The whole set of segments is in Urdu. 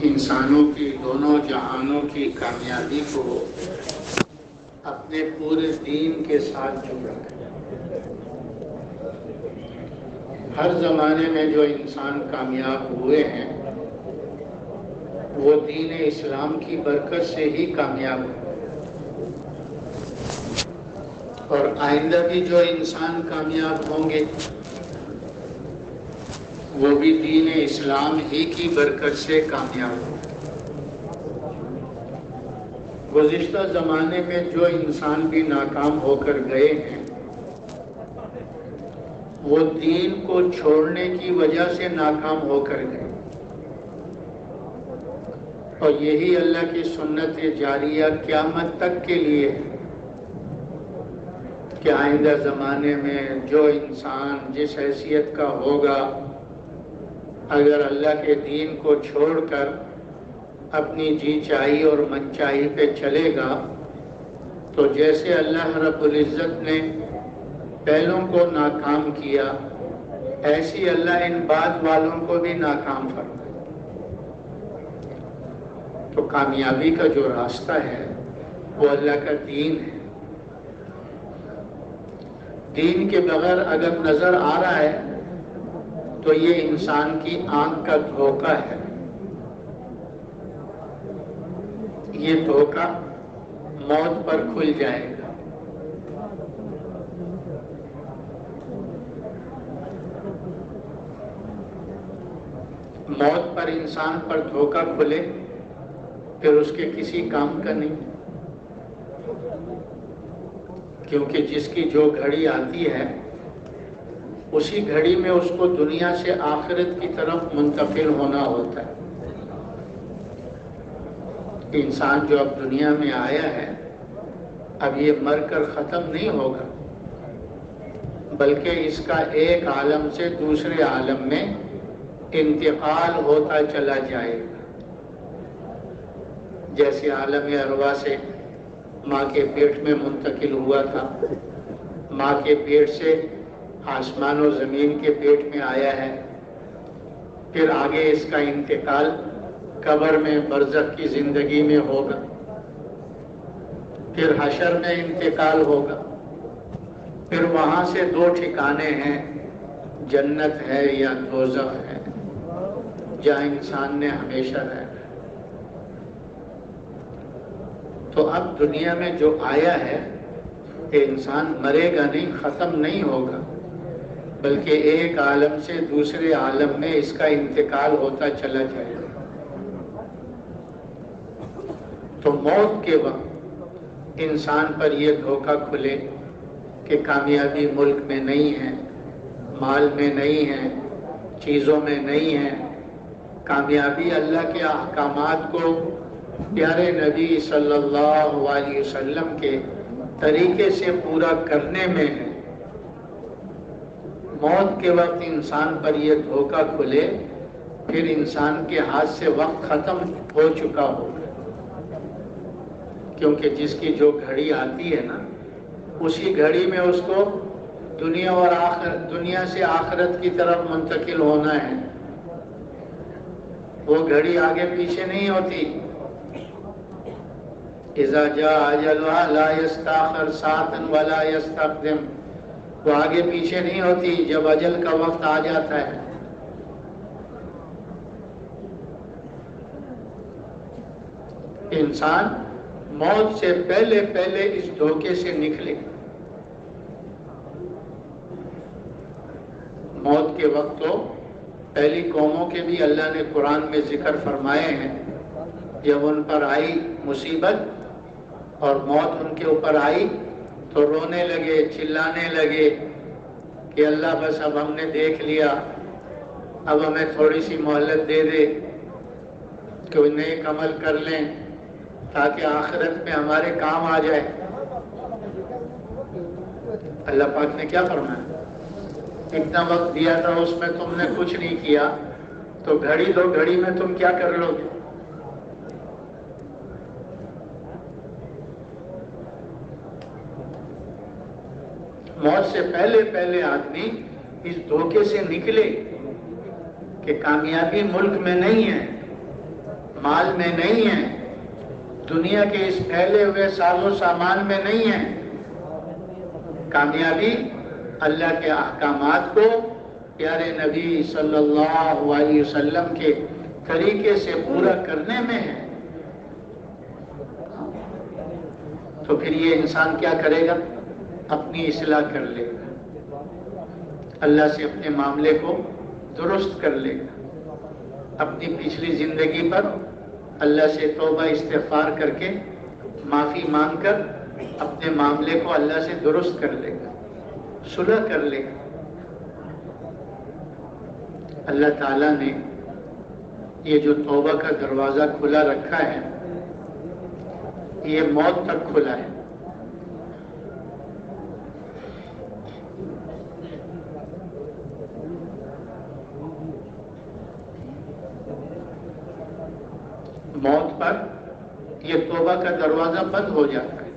انسانوں کی دونوں جہانوں کی کامیابی کو اپنے پورے دین کے ساتھ جوڑا ہے۔ ہر زمانے میں جو انسان کامیاب ہوئے ہیں وہ دین اسلام کی برکت سے ہی کامیاب ہوئے، اور آئندہ بھی جو انسان کامیاب ہوں گے وہ بھی دین اسلام ہی کی برکت سے کامیاب ہوں گے۔ گزشتہ زمانے میں جو انسان بھی ناکام ہو کر گئے ہیں وہ دین کو چھوڑنے کی وجہ سے ناکام ہو کر گئے، اور یہی اللہ کی سنت جاریہ قیامت تک کے لیے ہے کہ آئندہ زمانے میں جو انسان جس حیثیت کا ہوگا اگر اللہ کے دین کو چھوڑ کر اپنی جی چاہی اور من چاہی پہ چلے گا تو جیسے اللہ رب العزت نے پہلوں کو ناکام کیا ایسی اللہ ان بعد والوں کو بھی ناکام فرمائے۔ تو کامیابی کا جو راستہ ہے وہ اللہ کا دین ہے۔ دین کے بغیر اگر نظر آ رہا ہے تو یہ انسان کی آنکھ کا دھوکہ ہے، یہ دھوکہ موت پر کھل جائے گا۔ موت پر انسان پر دھوکہ کھلے پھر اس کے کسی کام کا نہیں، کیونکہ جس کی جو گھڑی آتی ہے اسی گھڑی میں اس کو دنیا سے آخرت کی طرف منتقل ہونا ہوتا ہے۔ انسان جو اب دنیا میں آیا ہے اب یہ مر کر ختم نہیں ہوگا، بلکہ اس کا ایک عالم سے دوسرے عالم میں انتقال ہوتا چلا جائے گا۔ جیسے عالم ارواح سے ماں کے پیٹ میں منتقل ہوا تھا، ماں کے پیٹ سے آسمان و زمین کے پیٹ میں آیا ہے، پھر آگے اس کا انتقال قبر میں برزخ کی زندگی میں ہوگا، پھر حشر میں انتقال ہوگا، پھر وہاں سے دو ٹھکانے ہیں، جنت ہے یا دوزخ ہے جہاں انسان نے ہمیشہ رہنا۔ تو اب دنیا میں جو آیا ہے کہ انسان مرے گا نہیں، ختم نہیں ہوگا، بلکہ ایک عالم سے دوسرے عالم میں اس کا انتقال ہوتا چلا جائے گا۔ تو موت کے وقت انسان پر یہ دھوکہ کھلے کہ کامیابی ملک میں نہیں ہے، مال میں نہیں ہے، چیزوں میں نہیں ہے، کامیابی اللہ کے احکامات کو پیارے نبی صلی اللہ علیہ وسلم کے طریقے سے پورا کرنے میں ہے۔ موت کے وقت انسان پر یہ دھوکہ کھلے پھر انسان کے ہاتھ سے وقت ختم ہو چکا ہوگا، کیونکہ جس کی جو گھڑی آتی ہے نا اسی گھڑی میں اس کو دنیا سے آخرت کی طرف منتقل ہونا ہے۔ وہ گھڑی آگے پیچھے نہیں ہوتی۔ اذا جاء اجلها لا يستأخر ساعة ولا يستقدم، وہ آگے پیچھے نہیں ہوتی، جب اجل کا وقت آ جاتا ہے۔ انسان موت سے پہلے پہلے اس دھوکے سے نکلے۔ موت کے وقت تو پہلی قوموں کے بھی اللہ نے قرآن میں ذکر فرمائے ہیں، جب ان پر آئی مصیبت اور موت ان کے اوپر آئی تو رونے لگے، چلانے لگے کہ اللہ بس اب ہم نے دیکھ لیا، اب ہمیں تھوڑی سی مہلت دے دے کہ نیک عمل کر لیں تاکہ آخرت میں ہمارے کام آ جائے۔ اللہ پاک نے کیا فرمایا؟ اتنا وقت دیا تھا اس میں تم نے کچھ نہیں کیا، تو گھڑی دو گھڑی میں تم کیا کر لو گے؟ موت سے پہلے پہلے آدمی اس دھوکے سے نکلے کہ کامیابی ملک میں نہیں ہے، مال میں نہیں ہے، دنیا کے اس پھیلے ہوئے ساز و سامان میں نہیں ہے۔ کامیابی اللہ کے احکامات کو پیارے نبی صلی اللہ علیہ وسلم کے طریقے سے پورا کرنے میں ہے۔ تو پھر یہ انسان کیا کرے گا؟ اپنی اصلاح کر لے گا، اللہ سے اپنے معاملے کو درست کر لے گا، اپنی پچھلی زندگی پر اللہ سے توبہ استغفار کر کے معافی مانگ کر اپنے معاملے کو اللہ سے درست کر لے گا، صلح کر لے گا۔ اللہ تعالیٰ نے یہ جو توبہ کا دروازہ کھلا رکھا ہے، یہ موت تک کھلا ہے۔ موت پر یہ توبہ کا دروازہ بند ہو جاتا ہے،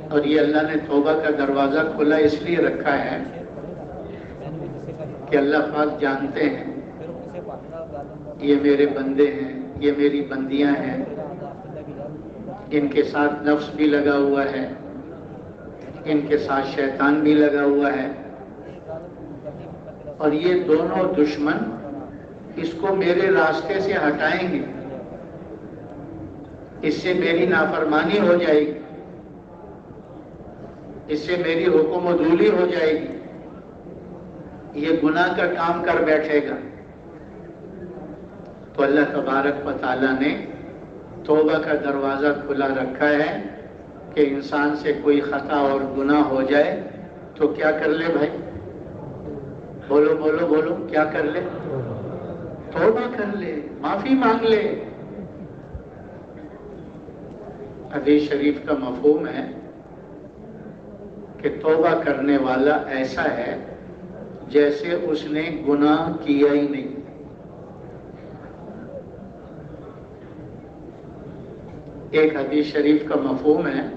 اور یہ اللہ نے توبہ کا دروازہ کھلا اس لیے رکھا ہے کہ اللہ پاک جانتے ہیں یہ میرے بندے ہیں، یہ میری بندیاں ہیں، ان کے ساتھ نفس بھی لگا ہوا ہے، ان کے ساتھ شیطان بھی لگا ہوا ہے، اور یہ دونوں دشمن اس کو میرے راستے سے ہٹائیں گے، اس سے میری نافرمانی ہو جائے گی، اس سے میری حکم و دولی ہو جائے گی، یہ گناہ کا کام کر بیٹھے گا۔ تو اللہ تبارک و تعالیٰ نے توبہ کا دروازہ کھلا رکھا ہے کہ انسان سے کوئی خطا اور گناہ ہو جائے تو کیا کر لے بھائی؟ بولو بولو بولو، کیا کر لے؟ توبہ کر لے، معافی مانگ لے۔ حدیث شریف کا مفہوم ہے کہ توبہ کرنے والا ایسا ہے جیسے اس نے گناہ کیا ہی نہیں۔ ایک حدیث شریف کا مفہوم ہے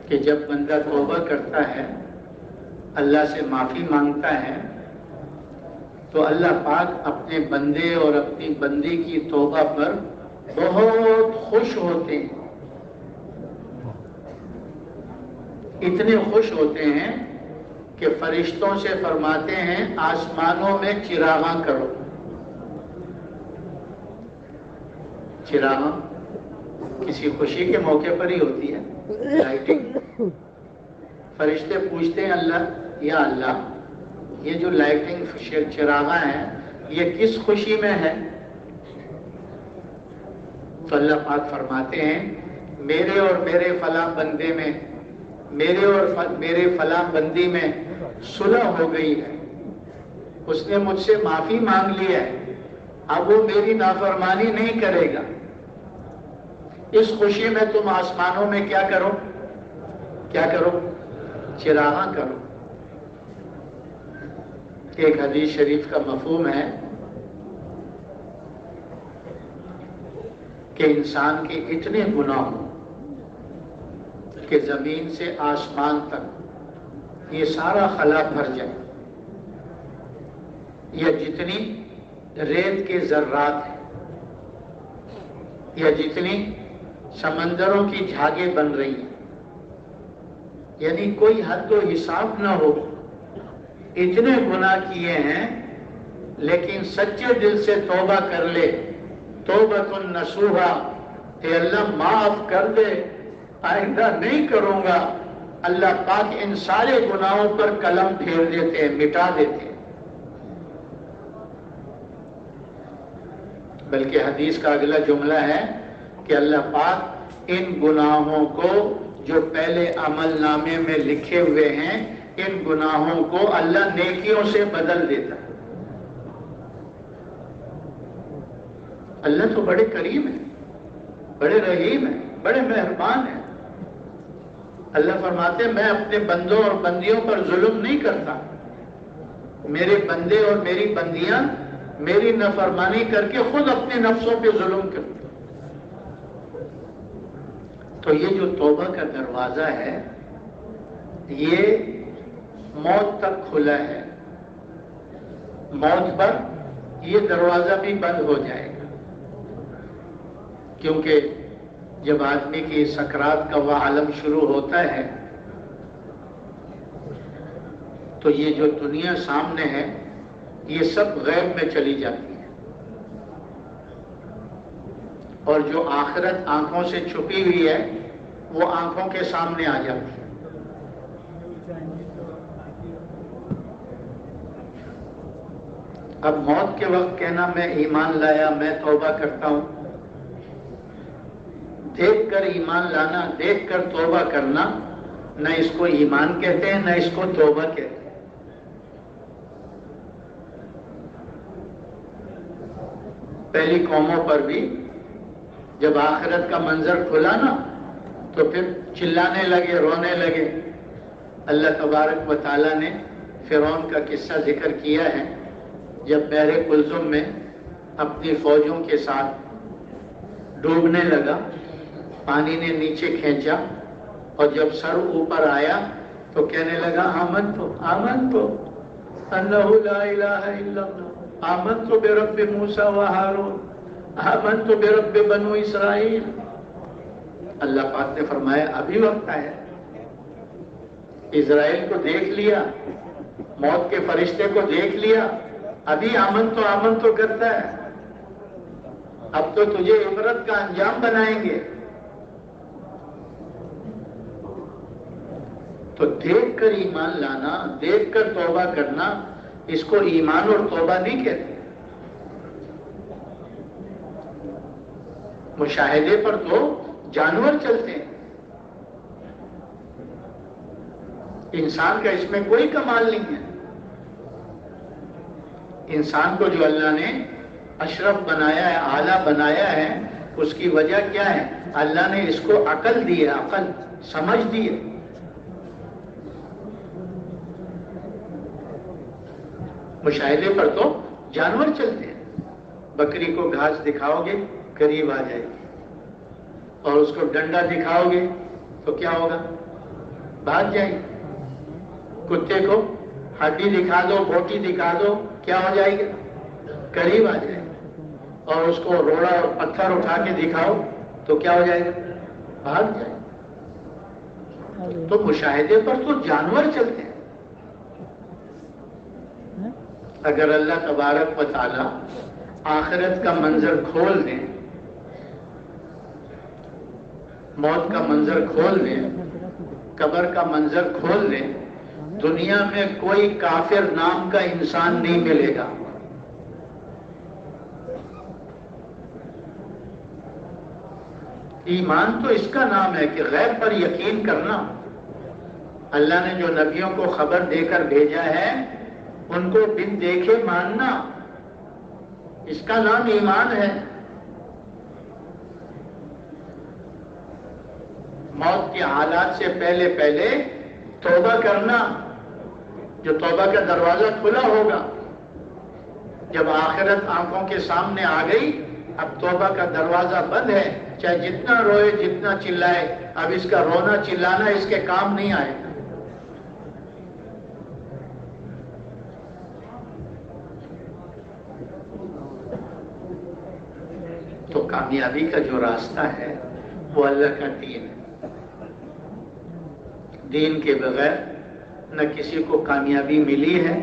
کہ جب بندہ توبہ کرتا ہے، اللہ سے معافی مانگتا ہے، تو اللہ پاک اپنے بندے اور اپنی بندی کی توبہ پر بہت خوش ہوتے ہیں، اتنے خوش ہوتے ہیں کہ فرشتوں سے فرماتے ہیں آسمانوں میں چراغاں کرو۔ چراغاں کسی خوشی کے موقع پر ہی ہوتی ہے، لائٹنگ۔ فرشتے پوچھتے ہیں اللہ، یا اللہ یہ جو لائٹنگ چراغاں ہیں یہ کس خوشی میں ہے؟ تو اللہ پاک فرماتے ہیں میرے اور میرے فلاں بندے میں، میرے اور میرے فلاں بندی میں صلح ہو گئی ہے، اس نے مجھ سے معافی مانگ لی ہے، اب وہ میری نافرمانی نہیں کرے گا۔ اس خوشی میں تم آسمانوں میں کیا کرو؟ کیا کرو؟ چراغاں کرو۔ ایک حدیث شریف کا مفہوم ہے کہ انسان کے اتنے گناہ ہوں کہ زمین سے آسمان تک یہ سارا خلا بھر جائے، یا جتنی ریت کے ذرات ہیں، یا جتنی سمندروں کی جھاگیں بن رہی ہیں، یعنی کوئی حد و حساب نہ ہو، اتنے گناہ کیے ہیں، لیکن سچے دل سے توبہ کر لے، توبۃ نصوحا، کہ اللہ معاف کر دے، آئندہ نہیں کروں گا، اللہ پاک ان سارے گناہوں پر قلم پھیر دیتے ہیں، مٹا دیتے ہیں۔ بلکہ حدیث کا اگلا جملہ ہے کہ اللہ پاک ان گناہوں کو جو پہلے عمل نامے میں لکھے ہوئے ہیں، ان گناہوں کو اللہ نیکیوں سے بدل دیتا ہے۔ اللہ تو بڑے کریم ہے، بڑے رحیم ہے، بڑے مہربان ہے۔ اللہ فرماتے ہیں میں اپنے بندوں اور بندیوں پر ظلم نہیں کرتا، میرے بندے اور میری بندیاں میری نافرمانی کر کے خود اپنے نفسوں پہ ظلم کرتے۔ تو یہ جو توبہ کا دروازہ ہے یہ موت تک کھلا ہے، موت پر یہ دروازہ بھی بند ہو جائے گا، کیونکہ جب آدمی کی سکرات کا وہ عالم شروع ہوتا ہے تو یہ جو دنیا سامنے ہے یہ سب غیب میں چلی جاتی ہے، اور جو آخرت آنکھوں سے چھپی ہوئی ہے وہ آنکھوں کے سامنے آ جاتی ہے۔ اب موت کے وقت کہنا میں ایمان لایا، میں توبہ کرتا ہوں، دیکھ کر ایمان لانا، دیکھ کر توبہ کرنا، نہ اس کو ایمان کہتے ہیں نہ اس کو توبہ کہتے ہیں۔ پہلی قوموں پر بھی جب آخرت کا منظر کھلا نا تو پھر چلانے لگے، رونے لگے۔ اللہ تبارک و تعالیٰ نے فرعون کا قصہ ذکر کیا ہے، جب بحر قلزم میں اپنی فوجوں کے ساتھ ڈوبنے لگا، پانی نے نیچے کھینچا، اور جب سر اوپر آیا تو کہنے لگا آمنتو انہ لا الہ الا اللہ، آمنتو برب موسیٰ و ہارون، آمنتو برب بنو اسرائیل۔ اللہ پاک نے فرمایا ابھی وقت آیا، اسرائیل کو دیکھ لیا، موت کے فرشتے کو دیکھ لیا، ابھی آمن تو کرتا ہے، اب تو تجھے عبرت کا انجام بنائیں گے۔ تو دیکھ کر ایمان لانا، دیکھ کر توبہ کرنا، اس کو ایمان اور توبہ نہیں کہتے۔ مشاہدے پر تو جانور چلتے ہیں، انسان کا اس میں کوئی کمال نہیں ہے۔ انسان کو جو اللہ نے اشرف بنایا ہے، اعلیٰ بنایا ہے، اس کی وجہ کیا ہے؟ اللہ نے اس کو عقل دی ہے، عقل سمجھ دی ہے۔ مشاہدے پر تو جانور چلتے ہیں، بکری کو گھاس دکھاؤ گے قریب آ جائے گی، اور اس کو ڈنڈا دکھاؤ گے تو کیا ہوگا؟ بھاگ جائے گی۔ کتے کو ہڈی دکھا دو، بوٹی دکھا دو، کیا ہو جائے گا؟ قریب آ جائے گا۔ اور اس کو روڑا اور پتھر اٹھا کے دکھاؤ تو کیا ہو جائے گا؟ بھاگ جائے گا۔ تو مشاہدے پر تو جانور چلتے ہیں۔ اگر اللہ تبارک و تعالی آخرت کا منظر کھول دیں، موت کا منظر کھول دیں، قبر کا منظر کھول دیں، دنیا میں کوئی کافر نام کا انسان نہیں ملے گا۔ ایمان تو اس کا نام ہے کہ غیب پر یقین کرنا۔ اللہ نے جو نبیوں کو خبر دے کر بھیجا ہے ان کو بن دیکھے ماننا، اس کا نام ایمان ہے۔ موت کے حالات سے پہلے پہلے توبہ کرنا، جو توبہ کا دروازہ کھلا ہوگا۔ جب آخرت آنکھوں کے سامنے آ گئی، اب توبہ کا دروازہ بند ہے، چاہے جتنا روئے جتنا چلائے، اب اس کا رونا چلانا اس کے کام نہیں آئے گا۔ تو کامیابی کا جو راستہ ہے وہ اللہ کا دین ہے۔ دین کے بغیر نہ کسی کو کامیابی ملی ہے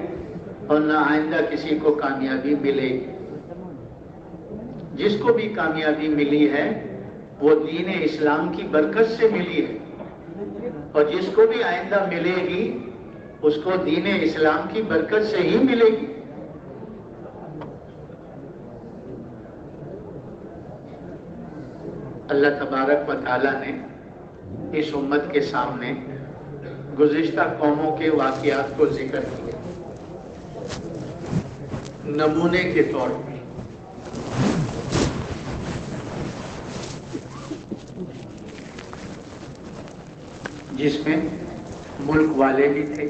اور نہ آئندہ کسی کو کامیابی ملے گی۔ جس کو بھی کامیابی ملی ہے وہ دین اسلام کی برکت سے ملی ہے، اور جس کو بھی آئندہ ملے گی اس کو دین اسلام کی برکت سے ہی ملے گی۔ اللہ تبارک و تعالیٰ نے اس امت کے سامنے گزشتہ قوموں کے واقعات کو ذکر کیا نمونے کے طور پر۔ جس میں ملک والے بھی تھے،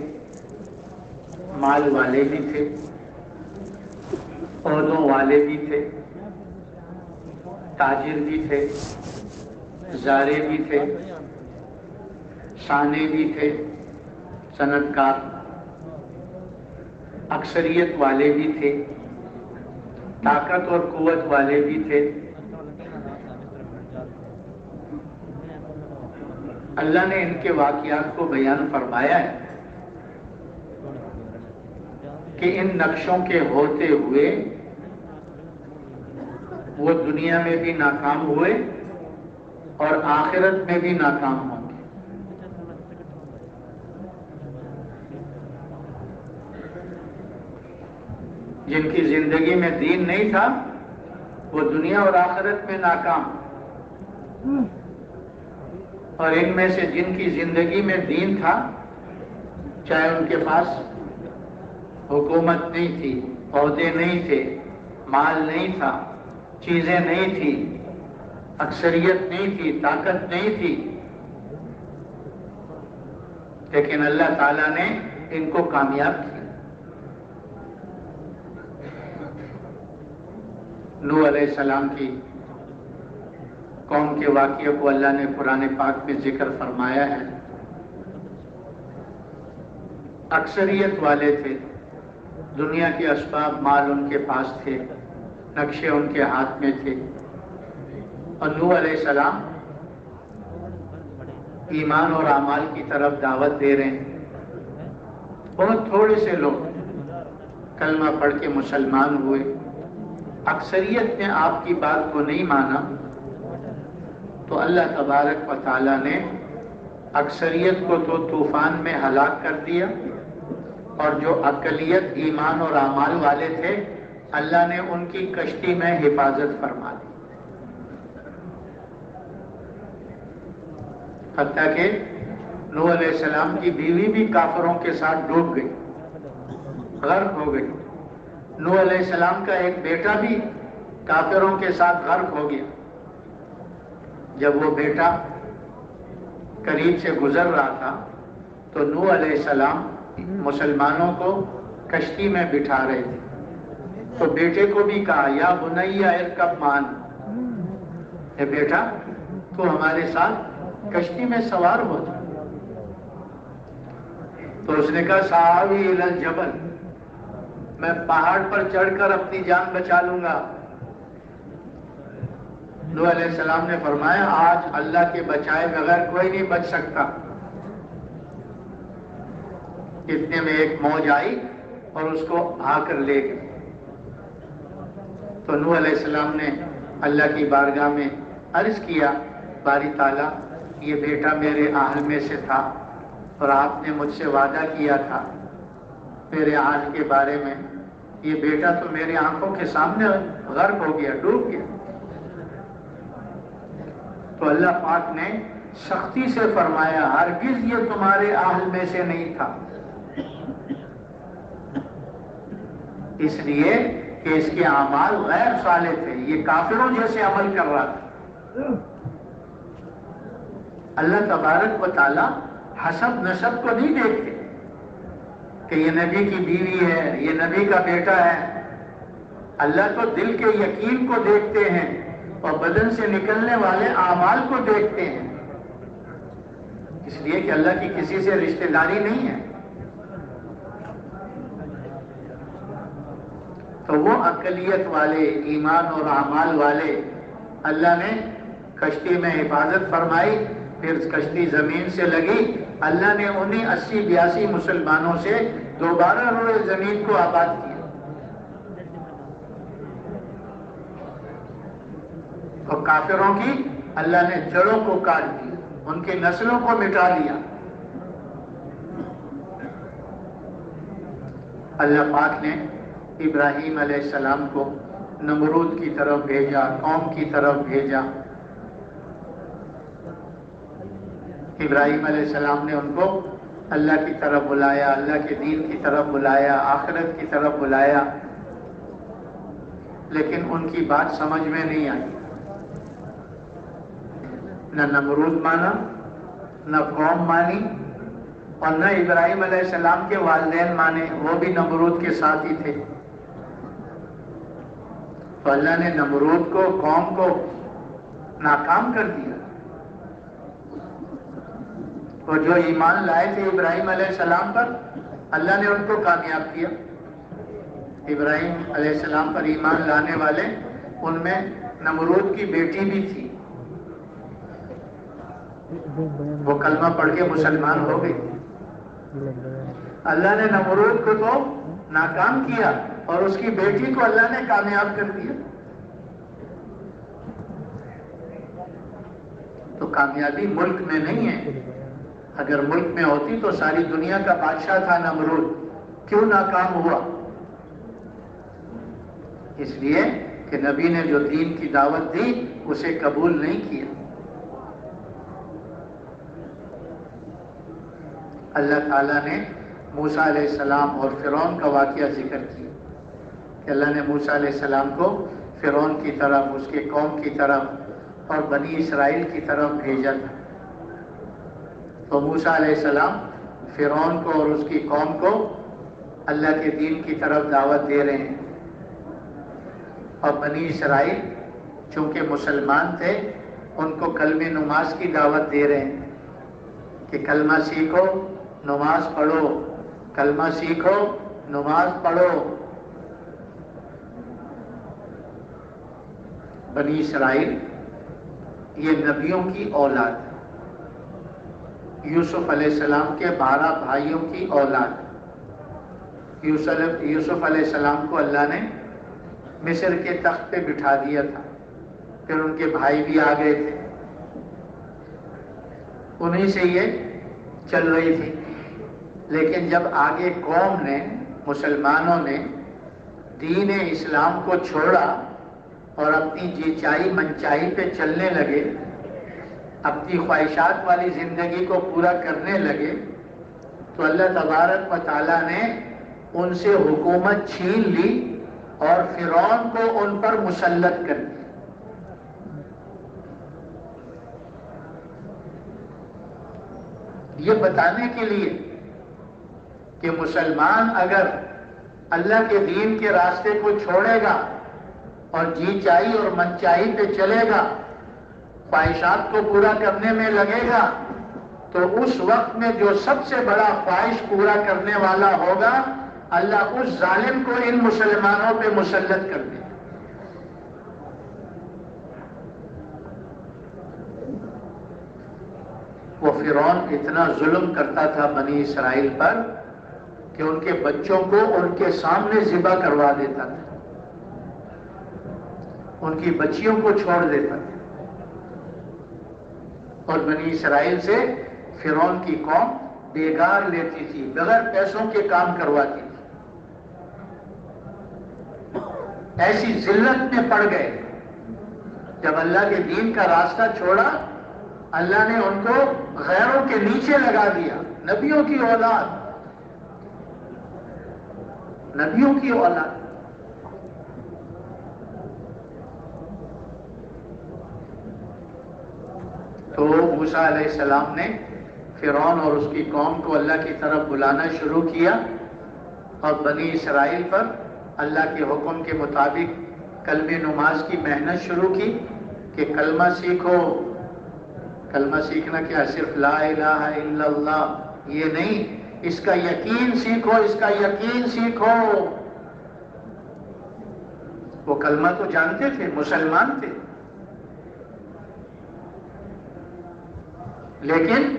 مال والے بھی تھے، عہدوں والے بھی تھے، تاجر بھی تھے، زارے بھی تھے، سانے بھی تھے، صنعت کار، اکثریت والے بھی تھے، طاقت اور قوت والے بھی تھے۔ اللہ نے ان کے واقعات کو بیان فرمایا ہے کہ ان نقشوں کے ہوتے ہوئے وہ دنیا میں بھی ناکام ہوئے اور آخرت میں بھی ناکام ہوں گے۔ جن کی زندگی میں دین نہیں تھا وہ دنیا اور آخرت میں ناکام، اور ان میں سے جن کی زندگی میں دین تھا، چاہے ان کے پاس حکومت نہیں تھی، عہدے نہیں تھے، مال نہیں تھا، چیزیں نہیں تھی، اکثریت نہیں تھی، طاقت نہیں تھی، لیکن اللہ تعالیٰ نے ان کو کامیاب کیا۔ نوح علیہ السلام کی قوم کے واقعے کو اللہ نے قرآن پاک میں ذکر فرمایا ہے۔ اکثریت والے تھے، دنیا کے اسباب مال ان کے پاس تھے، نقشے ان کے ہاتھ میں تھے، اور نوح علیہ السلام ایمان اور اعمال کی طرف دعوت دے رہے ہیں۔ بہت تھوڑے سے لوگ کلمہ پڑھ کے مسلمان ہوئے، اکثریت نے آپ کی بات کو نہیں مانا، تو اللہ تبارک و تعالیٰ نے اکثریت کو تو طوفان میں ہلاک کر دیا، اور جو اقلیت ایمان اور اعمال والے تھے اللہ نے ان کی کشتی میں حفاظت فرما دی، حتیٰ کہ نوح علیہ السلام کی بیوی بھی کافروں کے ساتھ ڈوب گئی، غرق ہو گئی۔ نوح علیہ السلام کا ایک بیٹا بھی کافروں کے ساتھ غرق ہو گیا۔ جب وہ بیٹا قریب سے گزر رہا تھا تو نوح علیہ السلام مسلمانوں کو کشتی میں بٹھا رہے تھے، تو بیٹے کو بھی کہا یا بنیا ارکب معنا، اے بیٹا تو ہمارے ساتھ کشتی میں سوار ہو جا۔ تو اس نے کہا سآوی الی الجبل، میں پہاڑ پر چڑھ کر اپنی جان بچا لوں گا۔ نوح علیہ السلام نے فرمایا آج اللہ کے بچائے بغیر کوئی نہیں بچ سکتا۔ اتنے میں ایک موج آئی اور اس کو آ کر لے گئی۔ تو نوح علیہ السلام نے اللہ کی بارگاہ میں عرض کیا باری تعالیٰ یہ بیٹا میرے اہل میں سے تھا، اور آپ نے مجھ سے وعدہ کیا تھا میرے اہل کے بارے میں، یہ بیٹا تو میری آنکھوں کے سامنے غرق ہو گیا، ڈوب گیا۔ تو اللہ پاک نے سختی سے فرمایا ہرگز یہ تمہارے اہل میں سے نہیں تھا، اس لیے کہ اس کے اعمال غیر صالح تھے، یہ کافروں جیسے عمل کر رہا تھا۔ اللہ تبارک و تعالی حسب نسب کو نہیں دیکھتے کہ یہ نبی کی بیوی ہے، یہ نبی کا بیٹا ہے۔ اللہ تو دل کے یقین کو دیکھتے ہیں اور بدن سے نکلنے والے اعمال کو دیکھتے ہیں، اس لیے کہ اللہ کی کسی سے رشتہ داری نہیں ہے۔ تو وہ اقلیت والے ایمان اور اعمال والے اللہ نے کشتی میں حفاظت فرمائی، پھر کشتی زمین سے لگی، اللہ نے انہیں 80-82 مسلمانوں سے دوبارہ روئے زمین کو آباد کیا۔ اور کافروں کی اللہ نے جڑوں کو کاٹ دیا، ان کی نسلوں کو مٹا دیا۔ اللہ پاک نے ابراہیم علیہ السلام کو نمرود کی طرف بھیجا، قوم کی طرف بھیجا۔ ابراہیم علیہ السلام نے ان کو اللہ کی طرف بلایا، اللہ کے دین کی طرف بلایا، آخرت کی طرف بلایا، لیکن ان کی بات سمجھ میں نہیں آئی۔ نہ نمرود مانا، نہ قوم مانی، اور نہ ابراہیم علیہ السلام کے والدین مانے، وہ بھی نمرود کے ساتھ ہی تھے۔ تو اللہ نے نمرود کو، قوم کو ناکام کر دیا، اور جو ایمان لائے تھے ابراہیم علیہ السلام پر اللہ نے ان کو کامیاب کیا۔ ابراہیم علیہ السلام پر ایمان لانے والے، ان میں نمرود کی بیٹی بھی تھی، وہ کلمہ پڑھ کے مسلمان ہو گئی۔ اللہ نے نمرود کو تو ناکام کیا اور اس کی بیٹی کو اللہ نے کامیاب کر دیا۔ تو کامیابی ملک میں نہیں ہے، اگر ملک میں ہوتی تو ساری دنیا کا بادشاہ تھا نمرود، کیوں ناکام ہوا؟ اس لیے کہ نبی نے جو دین کی دعوت دی اسے قبول نہیں کیا۔ اللہ تعالیٰ نے موسیٰ علیہ السلام اور فرعون کا واقعہ ذکر کیا کہ اللہ نے موسیٰ علیہ السلام کو فرعون کی طرف، اس کے قوم کی طرف اور بنی اسرائیل کی طرف بھیجا تھا۔ تو موسیٰ علیہ السلام فرعون کو اور اس کی قوم کو اللہ کے دین کی طرف دعوت دے رہے ہیں، اور بنی اسرائیل چونکہ مسلمان تھے ان کو کلمہ نماز کی دعوت دے رہے ہیں کہ کلمہ سیکھو، نماز پڑھو، کلمہ سیکھو، نماز پڑھو۔ بنی اسرائیل یہ نبیوں کی اولاد، یوسف علیہ السلام کے 12 بھائیوں کی اولاد۔ یوسف علیہ السلام کو اللہ نے مصر کے تخت پہ بٹھا دیا تھا، پھر ان کے بھائی بھی آ گئے تھے، انہی سے یہ چل رہی تھی۔ لیکن جب آگے قوم نے، مسلمانوں نے دین اسلام کو چھوڑا اور اپنی جی چاہی منچاہی پہ چلنے لگے، اپنی خواہشات والی زندگی کو پورا کرنے لگے، تو اللہ تبارک و تعالیٰ نے ان سے حکومت چھین لی اور فرعون کو ان پر مسلط کر دیا۔ یہ بتانے کے لیے کہ مسلمان اگر اللہ کے دین کے راستے کو چھوڑے گا اور جی چاہی اور من چاہی پہ چلے گا، خواہشات کو پورا کرنے میں لگے گا، تو اس وقت میں جو سب سے بڑا خواہش پورا کرنے والا ہوگا، اللہ اس ظالم کو ان مسلمانوں پہ مسلط کر دے۔ وہ فرعون اتنا ظلم کرتا تھا بنی اسرائیل پر کہ ان کے بچوں کو ان کے سامنے ذبح کروا دیتا تھا، ان کی بچیوں کو چھوڑ دیتا تھا، اور بنی اسرائیل سے فرعون کی قوم بیگار لیتی تھی، بغیر پیسوں کے کام کرواتی تھی۔ ایسی ذلت میں پڑ گئے، جب اللہ کے دین کا راستہ چھوڑا، اللہ نے ان کو غیروں کے نیچے لگا دیا۔ نبیوں کی اولاد، نبیوں کی اولاد۔ تو موسیٰ علیہ السلام نے فرعون اور اس کی قوم کو اللہ کی طرف بلانا شروع کیا، اور بنی اسرائیل پر اللہ کے حکم کے مطابق کلمہ نماز کی محنت شروع کی کہ کلمہ سیکھو۔ کلمہ سیکھنا کیا؟ صرف لا الہ الا اللہ یہ نہیں، اس کا یقین سیکھو، اس کا یقین سیکھو۔ وہ کلمہ تو جانتے تھے، مسلمان تھے، لیکن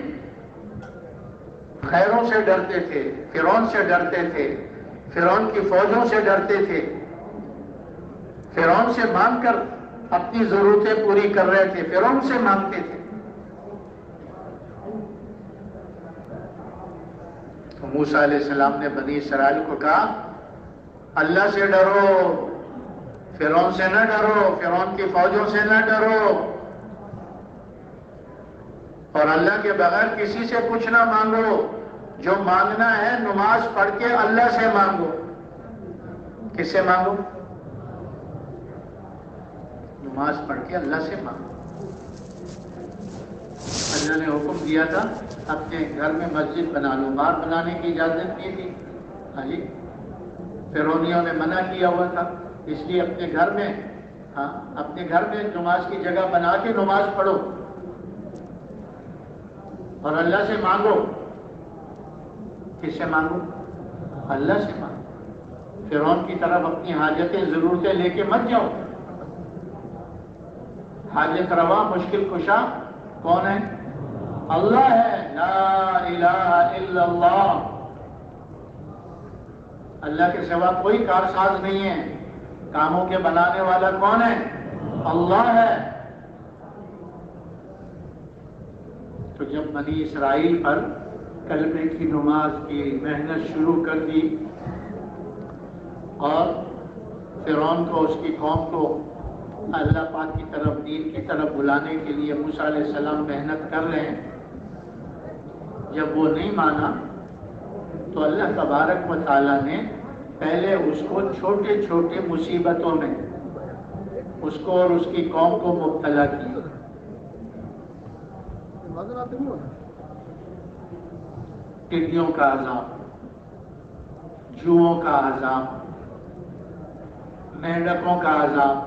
غیروں سے ڈرتے تھے، فرعون سے ڈرتے تھے، فرعون کی فوجوں سے ڈرتے تھے، فرعون سے مانگ کر اپنی ضرورتیں پوری کر رہے تھے، فرعون سے مانگتے تھے۔ تو موسیٰ علیہ السلام نے بنی اسرائیل کو کہا اللہ سے ڈرو، فرعون سے نہ ڈرو، فرعون کی فوجوں سے نہ ڈرو، اور اللہ کے بغیر کسی سے کچھ نہ مانگو، جو مانگنا ہے نماز پڑھ کے اللہ سے مانگو۔ کس سے مانگو؟ نماز پڑھ کے اللہ سے مانگو۔ اللہ نے حکم دیا تھا اپنے گھر میں مسجد بنا لو، باہر بنانے کی اجازت نہیں تھی۔ ہاں جی، فرعونیوں نے منع کیا ہوا تھا، اس لیے اپنے گھر میں، ہاں اپنے گھر میں نماز کی جگہ بنا کے نماز پڑھو اور اللہ سے مانگو۔ کس سے مانگو؟ اللہ سے مانگو۔ فرعون کی طرف اپنی حاجتیں ضرورتیں لے کے مت جاؤ. حاجت روا مشکل کشا کون ہے؟ اللہ ہے. لا الہ الا اللہ. اللہ کے سوا کوئی کارساز نہیں ہے. کاموں کے بنانے والا کون ہے؟ اللہ ہے. تو جب بنی اسرائیل پر کلمے کی نماز کی محنت شروع کر دی اور فرعون کو اس کی قوم کو اللہ پاک کی طرف دین کی طرف بلانے کے لیے موسیٰ علیہ السلام محنت کر رہے ہیں، جب وہ نہیں مانا تو اللہ تبارک و تعالیٰ نے پہلے اس کو چھوٹے چھوٹے مصیبتوں میں اس کو اور اس کی قوم کو مبتلا کیا. ٹڈیوں کا عذاب، جوؤں کا عذاب، مینڈکوں کا عذاب،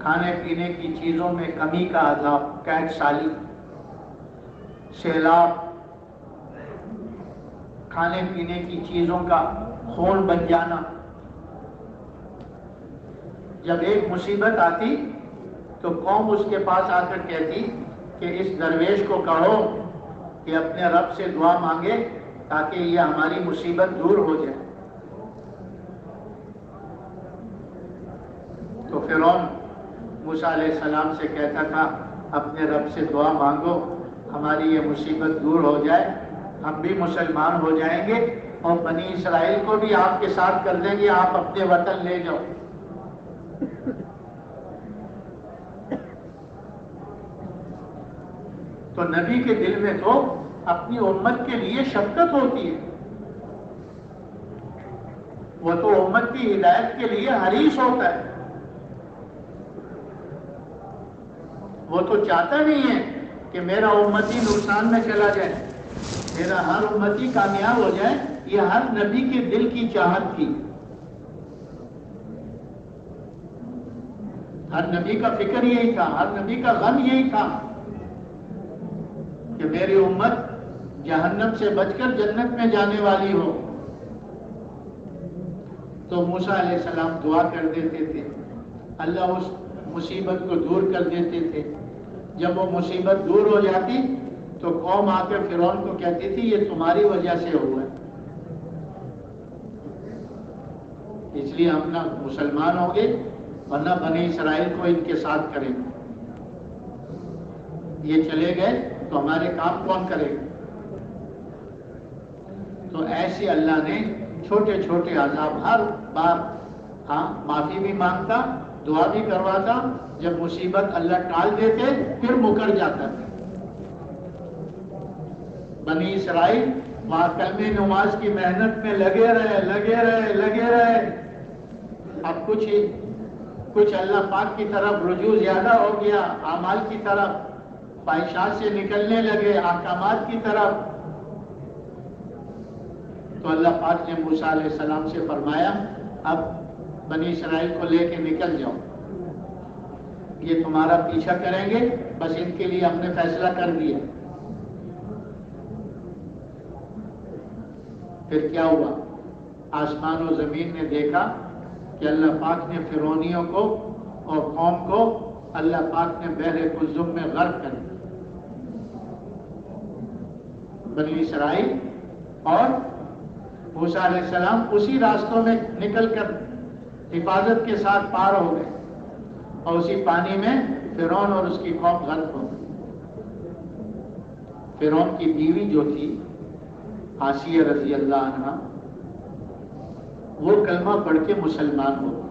کھانے پینے کی چیزوں میں کمی کا عذاب، قحط سالی، سیلاب، کھانے پینے کی چیزوں کا خون بن جانا. جب ایک مصیبت آتی تو قوم اس کے پاس آ کر کہتی کہ اس درویش کو کہو کہ اپنے رب سے دعا مانگے تاکہ یہ ہماری مصیبت دور ہو جائے. تو فرعون موسیٰ علیہ السلام سے کہتا تھا اپنے رب سے دعا مانگو ہماری یہ مصیبت دور ہو جائے، ہم بھی مسلمان ہو جائیں گے اور بنی اسرائیل کو بھی آپ کے ساتھ کر دیں گے، آپ اپنے وطن لے جاؤ. تو نبی کے دل میں تو اپنی امت کے لیے شفقت ہوتی ہے، وہ تو امت کی ہدایت کے لیے حریص ہوتا ہے. وہ تو چاہتا نہیں ہے کہ میرا امتی نقصان میں چلا جائے، میرا ہر امتی کامیاب ہو جائے. یہ ہر نبی کے دل کی چاہت تھی. ہر نبی کا فکر یہی تھا، ہر نبی کا غم یہی تھا کہ میری امت جہنم سے بچ کر جنت میں جانے والی ہو. تو موسیٰ علیہ السلام دعا کر دیتے تھے، اللہ اس مصیبت کو دور کر دیتے تھے. جب وہ مصیبت دور ہو جاتی تو قوم آ کر فرعون کو کہتی تھی یہ تمہاری وجہ سے ہوا ہے، اس لیے ہم نہ مسلمان ہوں گے ورنہ بنی اسرائیل کو ان کے ساتھ کریں گے. یہ چلے گئے تو ہمارے کام کون کرے گا؟ تو ایسے اللہ نے چھوٹے چھوٹے عذاب ہر بار معافی بھی مانگتا، دعا بھی کرواتا. جب مصیبت اللہ ٹال دیتے پھر مکر جاتا تھا. بنی اسرائیل وہاں کلمہ نماز کی محنت میں لگے رہے. اب کچھ اللہ پاک کی طرف رجوع زیادہ ہو گیا، اعمال کی طرف، خواہشات سے نکلنے لگے، احکامات کی طرف. تو اللہ پاک نے موسیٰ علیہ السلام سے فرمایا اب بنی اسرائیل کو لے کے نکل جاؤ، یہ تمہارا پیچھا کریں گے، بس ان کے لیے ہم نے فیصلہ کر دیا. پھر کیا ہوا؟ آسمان و زمین نے دیکھا کہ اللہ پاک نے فرعونیوں کو اور قوم کو اللہ پاک نے بحر کلثوم میں غرق کر دیا. بنی اسرائیل اور موسیٰ علیہ السلام اسی راستوں میں نکل کر حفاظت کے ساتھ پار ہو گئے اور اسی پانی میں فرعون اور اس کی قوم غرق ہو گئی. فرعون کی بیوی جو تھی آسیہ رضی اللہ عنہ، وہ کلمہ پڑھ کے مسلمان ہو گئی.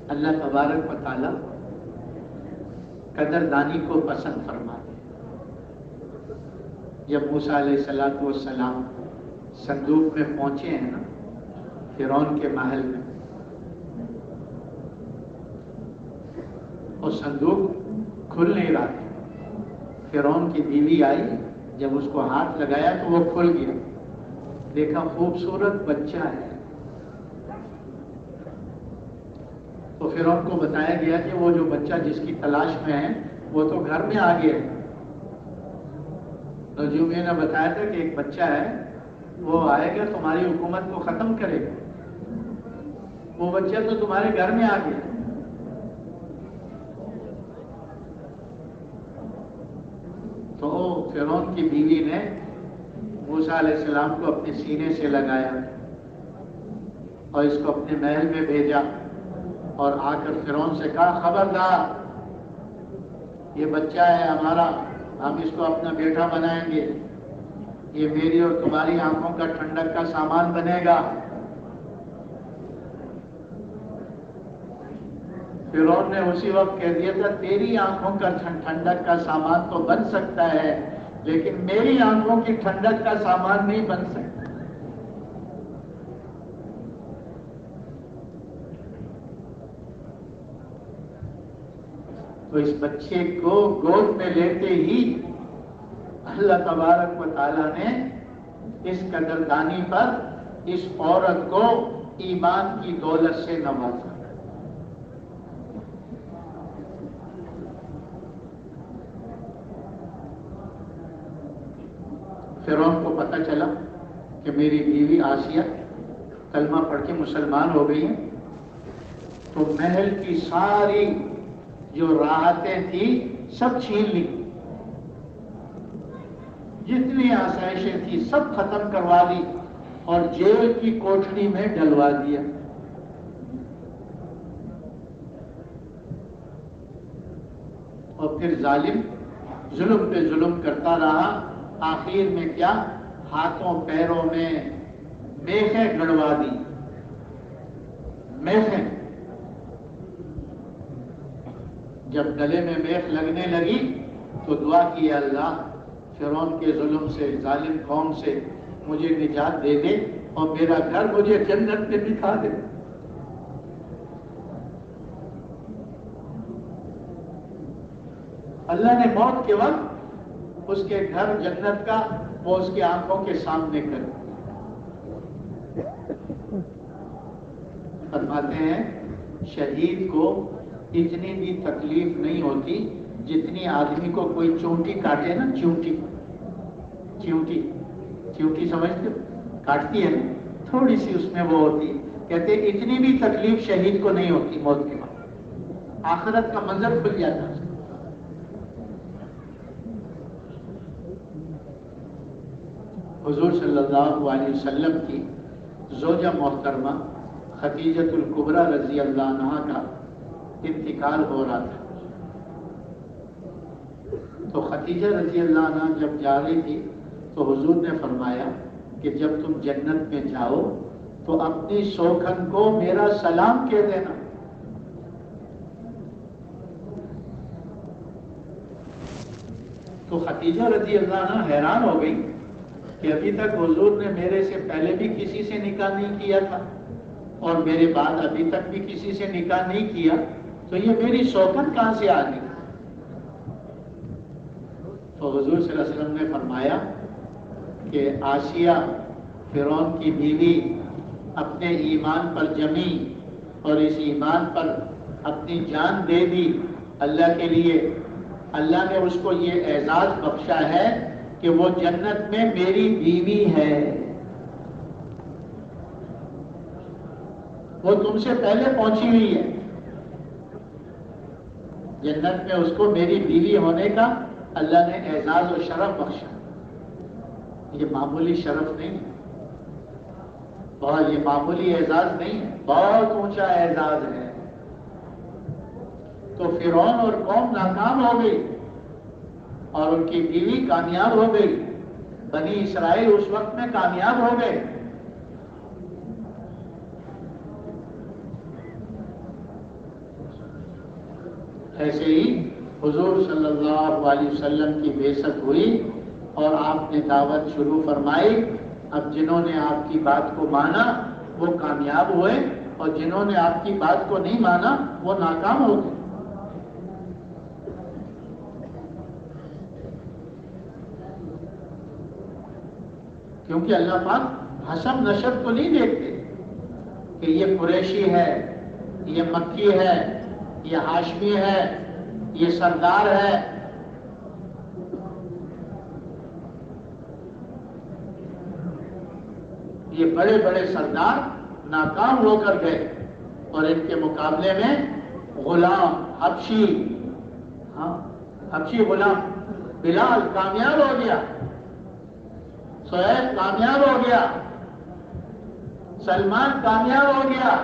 اللہ تبارک و تعالی قدردانی کو پسند فرماتے. جب موسیٰ علیہ السلام صندوق میں پہنچے ہیں نا فرعون کے محل میں، اور صندوق کھل نہیں رہا تھا. فرعون کی بیوی آئی، جب اس کو ہاتھ لگایا تو وہ کھل گیا. دیکھا خوبصورت بچہ ہے. تو فرعون کو بتایا گیا کہ وہ جو بچہ جس کی تلاش میں ہے وہ تو گھر میں آ گیا ہے. نجومی نے بتایا تھا کہ ایک بچہ ہے، وہ آئے گا تمہاری حکومت کو ختم کرے گا. وہ بچہ تو تمہارے گھر میں آ گیا. تو فرعون کی بیوی نے موسیٰ علیہ السلام کو اپنے سینے سے لگایا اور اس کو اپنے محل میں بھیجا اور آ کر فرعون سے کہا خبردار، یہ بچہ ہے ہمارا، ہم اس کو اپنا بیٹا بنائیں گے، یہ میری اور تمہاری آنکھوں کا ٹھنڈک کا سامان بنے گا. فرعون نے اسی وقت کہہ دیا تھا تیری آنکھوں کا ٹھنڈک کا سامان تو بن سکتا ہے لیکن میری آنکھوں کی ٹھنڈک کا سامان نہیں بن سکتا. تو اس بچے کو گود میں لیتے ہی اللہ تبارک و تعالیٰ نے اس قدردانی پر اس عورت کو ایمان کی دولت سے نوازا. فرعون کو پتہ چلا کہ میری بیوی آسیہ کلمہ پڑھ کے مسلمان ہو گئی ہیں، تو محل کی ساری جو راحتیں تھیں سب چھین لی، جتنی آسائشیں تھیں سب ختم کروا دی اور جیل کی کوٹڑی میں ڈلوا دیا. اور پھر ظالم ظلم پہ ظلم کرتا رہا. آخر میں کیا، ہاتھوں پیروں میں میخیں گڑوا دی. میخیں جب گلے میں میخ لگنے لگی تو دعا کی اللہ فرعون کے ظلم سے، ظالم قوم سے مجھے نجات دے دے اور میرا گھر مجھے جنت میں دکھا دے. اللہ نے موت کے وقت اس کے گھر جنت کا وہ اس کی آنکھوں کے سامنے کر فرماتے ہیں شہید کو اتنی بھی تکلیف نہیں ہوتی جتنی آدمی کو کوئی چونٹی کاٹے نا، چونٹی سمجھتے ہو؟ کاٹتی ہے نا، تھوڑی سی اس میں وہ ہوتی ہے. کہتے ہیں اتنی بھی تکلیف شہید کو نہیں ہوتی موت کے بعد. آخرت کا منظر کھل جاتا ہے. حضور صلی اللہ علیہ وسلم کی زوجہ محترمہ خدیجۃ الکبریٰ رضی اللہ عنہا کا انتقال ہو رہا تھا. تو خدیجہ رضی اللہ عنہا جب جا رہی تھی تو حضور نے فرمایا کہ جب تم جنت میں جاؤ تو اپنی سوکھن کو میرا سلام کہہ دینا. تو خدیجہ رضی اللہ عنہا حیران ہو گئی کہ ابھی تک حضور نے میرے سے پہلے بھی کسی سے نکاح نہیں کیا تھا اور میرے بعد ابھی تک بھی کسی سے نکاح نہیں کیا، تو یہ میری سوکن کہاں سے آ گئی؟ تو حضور صلی اللہ علیہ وسلم نے فرمایا کہ آسیہ فرعون کی بیوی اپنے ایمان پر جمی اور اس ایمان پر اپنی جان دے دی اللہ کے لیے. اللہ نے اس کو یہ اعزاز بخشا ہے کہ وہ جنت میں میری بیوی ہے. وہ تم سے پہلے پہنچی ہوئی ہے. جنت میں اس کو میری بیوی ہونے کا اللہ نے اعزاز و شرف بخشا. یہ معمولی شرف نہیں ہے، اور یہ معمولی اعزاز نہیں ہے، بہت اونچا اعزاز ہے. تو فرعون اور قوم ناکام ہو گئی اور ان کی بیوی کامیاب ہو گئی. بنی اسرائیل اس وقت میں کامیاب ہو گئے. ایسے ہی حضور صلی اللہ علیہ وسلم کی بعثت ہوئی اور آپ نے دعوت شروع فرمائی. اب جنہوں نے آپ کی بات کو مانا وہ کامیاب ہوئے اور جنہوں نے آپ کی بات کو نہیں مانا وہ ناکام ہو گئے. کیونکہ اللہ پاک حسب نسب کو نہیں دیکھتے کہ یہ قریشی ہے، یہ مکی ہے، یہ ہاشمی ہے، یہ سردار ہے. یہ بڑے بڑے سردار ناکام ہو کر گئے اور ان کے مقابلے میں غلام حبشی، حبشی غلام بلال کامیاب ہو گیا، سہیل کامیاب ہو گیا، سلمان کامیاب ہو گیا،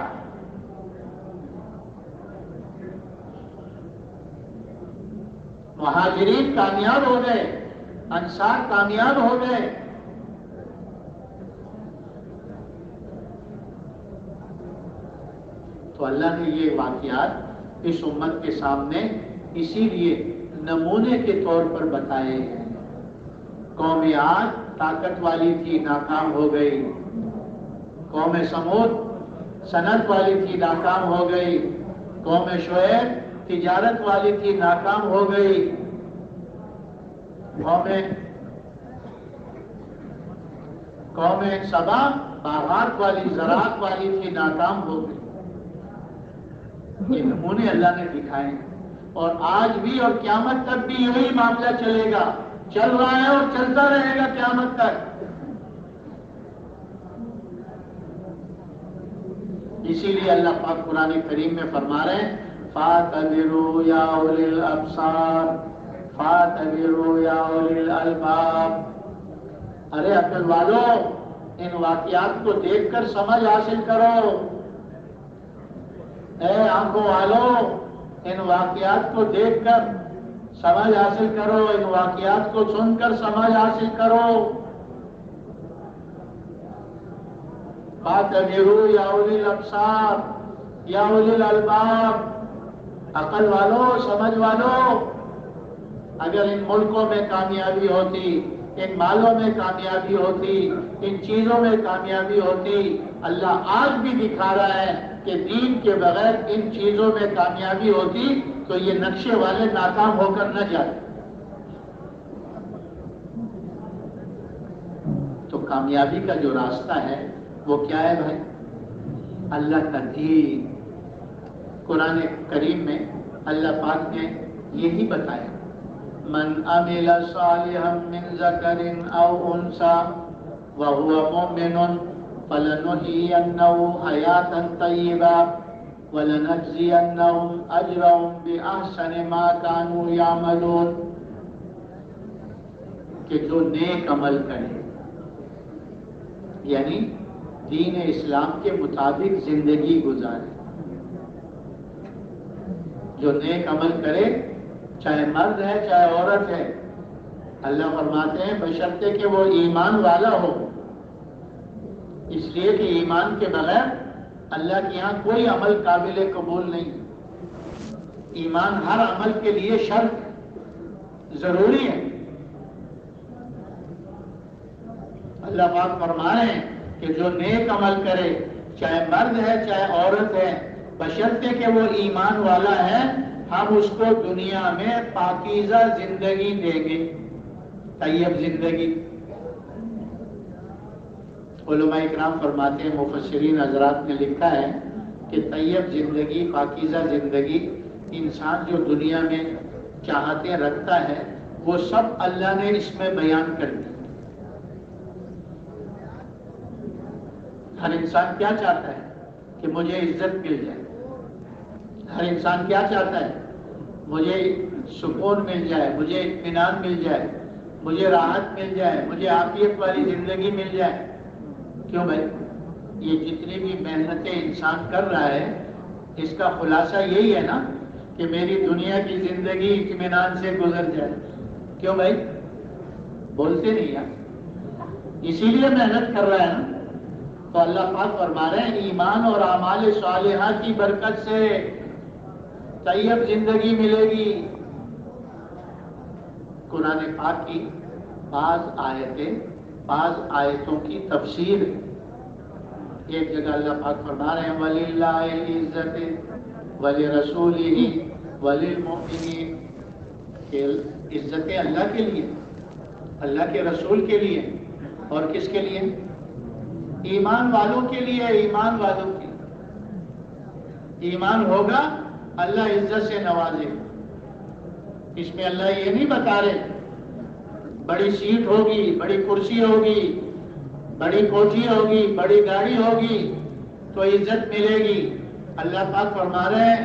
مہاجرین کامیاب ہو گئے، انصار کامیاب ہو گئے۔ تو اللہ نے یہ واقعات اس امت کے سامنے اسی لیے نمونے کے طور پر بتائے ہیں۔ قوم عاد طاقت والی تھی، ناکام ہو گئی۔ قوم سمود صنعت والی تھی، ناکام ہو گئی۔ قوم شعیب تجارت والی تھی، ناکام ہو گئی۔ قوم سبا باغات والی، زراعت والی تھی، ناکام ہو گئی۔ یہ نمونے اللہ نے دکھائے ہیں، اور آج بھی اور قیامت تک بھی یہی معاملہ چلے گا، چل رہا ہے اور چلتا رہے گا قیامت تک۔ اسی لیے اللہ پاک قرآن کریم میں فرما رہے ہیں فَاعْتَبِرُوا يَا أُولِي الْأَبْصَارِ فَاعْتَبِرُوا يَا أُولِي الْأَلْبَابِ۔ ارے عقل والو، ان واقعات کو دیکھ کر سمجھ حاصل کرو۔ اے آنکھوں والو، ان واقعات کو دیکھ کر سمجھ حاصل کرو، ان واقعات کو سن کر سمجھ حاصل کرو۔ فَاعْتَبِرُوا يَا أُولِي الْأَبْصَارِ يَا أُولِي الْأَلْبَابِ۔ عقل والو، سمجھ والو، اگر ان ملکوں میں کامیابی ہوتی، ان مالوں میں کامیابی ہوتی، ان چیزوں میں کامیابی ہوتی، اللہ آج بھی دکھا رہا ہے کہ دین کے بغیر ان چیزوں میں کامیابی ہوتی تو یہ نقشے والے ناکام ہو کر نہ جاتے۔ تو کامیابی کا جو راستہ ہے وہ کیا ہے بھائی؟ اللہ کا دین۔ قرآن کریم میں اللہ پاک نے یہی بتایا من عمل صالحا من ذکر او انثى وهو مؤمن فلنحيينه حیاتا طیبا ولنجزینهم اجرهم باحسن ما كانوا یعملون، کہ جو نیک عمل کرے، یعنی دین اسلام کے مطابق زندگی گزارے، جو نیک عمل کرے، چاہے مرد ہے چاہے عورت ہے، اللہ فرماتے ہیں بشرطے کہ وہ ایمان والا ہو، اس لیے کہ ایمان کے بغیر اللہ کے یہاں کوئی عمل قابل قبول نہیں۔ ایمان ہر عمل کے لیے شرط ضروری ہے۔ اللہ پاک فرما رہے ہیں کہ جو نیک عمل کرے، چاہے مرد ہے چاہے عورت ہے، بشرطے کہ وہ ایمان والا ہے، ہم اس کو دنیا میں پاکیزہ زندگی دیں گے، طیب زندگی۔ علماء اکرام فرماتے ہیں، مفسرین حضرات نے لکھا ہے کہ طیب زندگی، پاکیزہ زندگی، انسان جو دنیا میں چاہتے رکھتا ہے وہ سب اللہ نے اس میں بیان کر دی۔ ہر انسان کیا چاہتا ہے کہ مجھے عزت مل جائے، ہر انسان کیا چاہتا ہے مجھے سکون مل جائے، مجھے اطمینان مل جائے، مجھے راحت مل جائے، مجھے عافیت والی زندگی مل جائے۔ کیوں بھائی؟ یہ جتنی بھی محنتیں انسان کر رہا ہے اس کا خلاصہ یہی ہے نا کہ میری دنیا کی زندگی اطمینان سے گزر جائے۔ کیوں بھائی؟ بولتے نہیں یار، اسی لیے محنت کر رہا ہے نا۔ تو اللہ پاک فرما رہے ہیں ایمان اور اعمال صالحہ کی برکت سے طیب زندگی ملے گی۔ قرآن پاک کی بعض آیتوں کی تفسیر، ایک جگہ اللہ پاک فرما رہے ہیں وَلِلَّهِ الْعِزَّةُ وَلِرَسُولِهِ وَلِلْمُؤْمِنِينَ، کہ عزتیں اللہ کے لیے، اللہ کے رسول کے لیے، اور کس کے لیے؟ ایمان والوں کے لیے، ایمان والوں کے لیے۔ ایمان ہوگا اللہ عزت سے نوازے۔ اس میں اللہ یہ نہیں بتا رہے بڑی سیٹ ہوگی، بڑی کرسی ہوگی، بڑی کوٹھی ہوگی، بڑی گاڑی ہوگی تو عزت ملے گی۔ اللہ پاک فرما رہے ہیں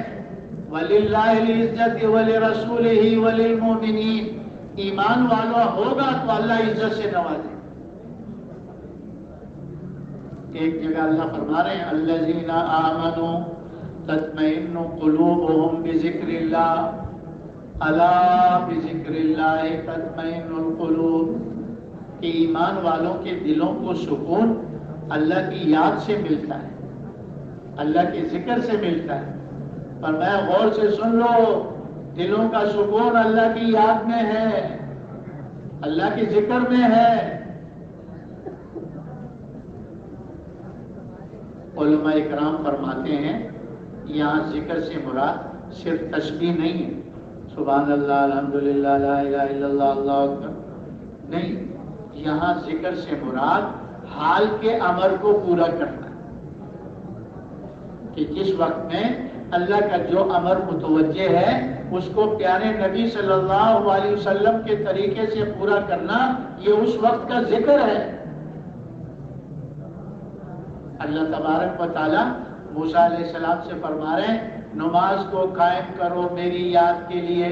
وَلِلَّهِ الْعِزَّةِ وَلِرَسُولِهِ وَلِلْمُؤْمِنِينَ، ایمان والا ہوگا تو اللہ عزت سے نوازے۔ ایک جگہ اللہ فرما رہے ہیں الَّذِينَ آمَنُوا تَطْمَئِنُّ قُلُوبُهُمْ بِذِكْرِ اللَّهِ أَلَا بِذِكْرِ اللَّهِ تَطْمَئِنُّ الْقُلُوبُ، کہ ایمان والوں کے دلوں کو سکون اللہ کی یاد سے ملتا ہے، اللہ کے ذکر سے ملتا ہے۔ پر میں غور سے سن لو، دلوں کا سکون اللہ کی یاد میں ہے، اللہ کے ذکر میں ہے۔ علماء اکرام فرماتے ہیں یہاں ذکر سے مراد صرف تسبیح نہیں ہے، سبحان اللہ، الحمدللہ، لا الہ الا اللہ، اللہ اکبر، نہیں، یہاں ذکر سے مراد حال کے امر کو پورا کرنا ہے، کہ جس وقت میں اللہ کا جو امر متوجہ ہے اس کو پیارے نبی صلی اللہ علیہ وسلم کے طریقے سے پورا کرنا، یہ اس وقت کا ذکر ہے۔ اللہ تبارک و تعالیٰ موسیٰ علیہ السلام سے فرما رہے ہیں نماز کو قائم کرو میری یاد کے لیے۔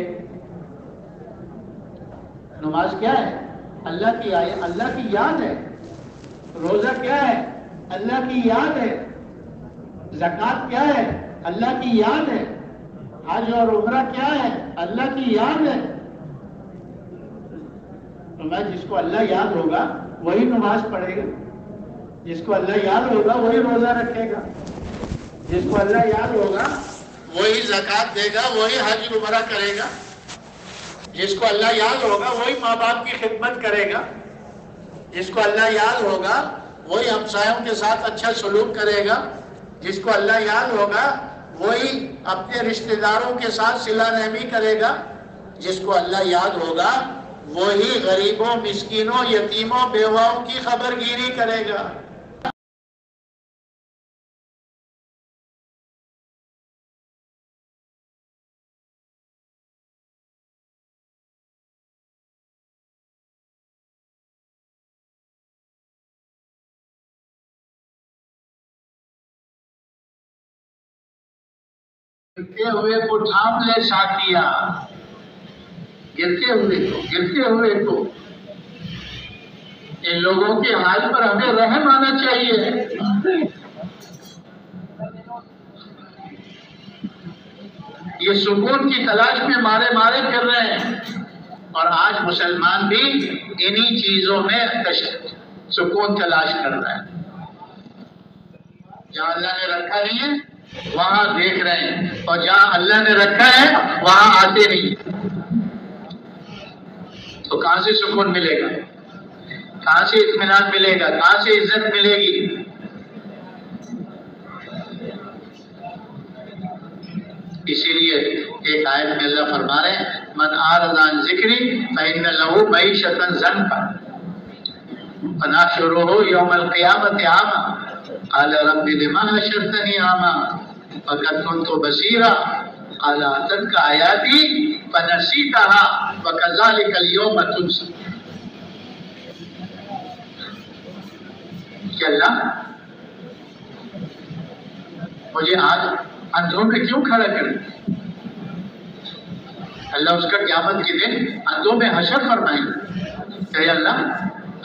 نماز کیا ہے؟ اللہ کی یاد ہے۔ روزہ کیا ہے؟ اللہ کی یاد ہے۔ زکوٰۃ کیا ہے؟ اللہ کی یاد ہے۔ حج اور عمرہ کیا ہے؟ اللہ کی یاد ہے۔ تو جس کو اللہ یاد ہوگا وہی نماز پڑھے گا، جس کو اللہ یاد ہوگا وہی روزہ رکھے گا، جس کو اللہ یاد ہوگا وہی زکوٰۃ دے گا، وہی حج عمرہ کرے گا، جس کو اللہ یاد ہوگا وہی ماں باپ کی خدمت کرے گا، جس کو اللہ یاد ہوگا وہی ہمسایوں کے ساتھ اچھا سلوک کرے گا، جس کو اللہ یاد ہوگا وہی اپنے رشتہ داروں کے ساتھ صلہ رحمی کرے گا، جس کو اللہ یاد ہوگا وہی غریبوں، مسکینوں، یتیموں، بیواؤں کی خبر گیری کرے گا۔ گرتے ہوئے کو تھام لے ساتھیا، گرتے ہوئے کو، ان لوگوں کے حال پر ہمیں رحم آنا چاہیے۔ یہ سکون کی تلاش میں مارے پھر رہے ہیں، اور آج مسلمان بھی انہی چیزوں میں سکون تلاش کر رہا ہے۔ جہاں اللہ نے رکھا نہیں ہے وہاں دیکھ رہے ہیں، اور جہاں اللہ نے رکھا ہے وہاں آتے نہیں، تو کہاں سے سکون ملے گا؟ کہاں سے اطمینان ملے گا؟ کہاں سے عزت ملے گی؟ اسی لیے ایک آیت میں اللہ فرما رہے ہیں من اعرض عن ذکری فإن له معیشۃ ضنکا ونحشرہ یوم القیامۃ اعمی قال رب لما حشرتنی اعمی وقد كنت بصیرا قال اتتک آیاتی فنسیتها وکذلک اليوم تنسی۔ کہ اللہ مجھے آج اندھوں میں کیوں کھڑا کر دیا؟ اللہ اس کا قیامت کے دن اندھوں میں حشر فرمائیں گے کہ اللہ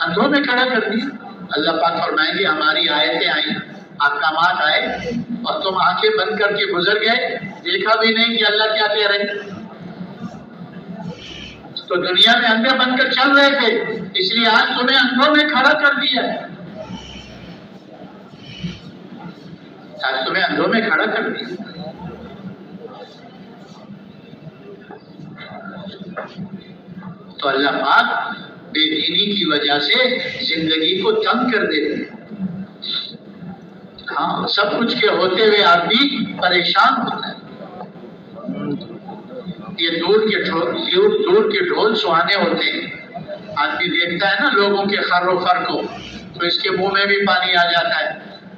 اندھوں میں کھڑا کر دیا۔ اللہ پاک فرمائیں گے ہماری آیتیں آئیں، احکامات آئے اور تم آنکھیں بند کر کے گزر گئے، دیکھا بھی نہیں کہ اللہ کیا کہہ رہے ہیں۔ تو دنیا میں اندھے بن کر چل رہے تھے، اس لیے آج تمہیں اندھوں میں کھڑا کر دیا ہے، آج تمہیں اندھوں میں کھڑا کر دیا۔ تو اللہ پاک بے دینی کی وجہ سے زندگی کو تنگ کر دیتے ہیں۔ ہاں سب کچھ کے ہوتے ہوئے آدمی پریشان ہوتا ہے۔ یہ دور کے ڈھول سہانے ہوتے ہیں، آدمی دیکھتا ہے نا لوگوں کے خر و فر کو تو اس کے منہ میں بھی پانی آ جاتا ہے۔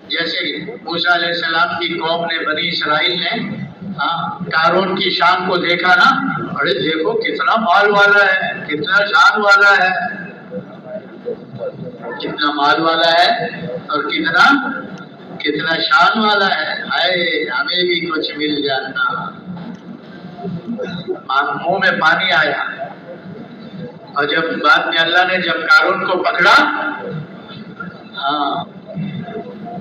جیسے موسیٰ علیہ السلام کی قوم نے، بنی اسرائیل نے قارون کی شان کو دیکھا نا، ارے دیکھو کتنا مال والا ہے، کتنا جان والا ہے، کتنا مال والا ہے اور کتنا شان والا ہے. ہائے ہمیں بھی کچھ مل جاتا. منہ میں پانی آیا. اور جب بعد میں اللہ نے جب قارون کو پکڑا، ہاں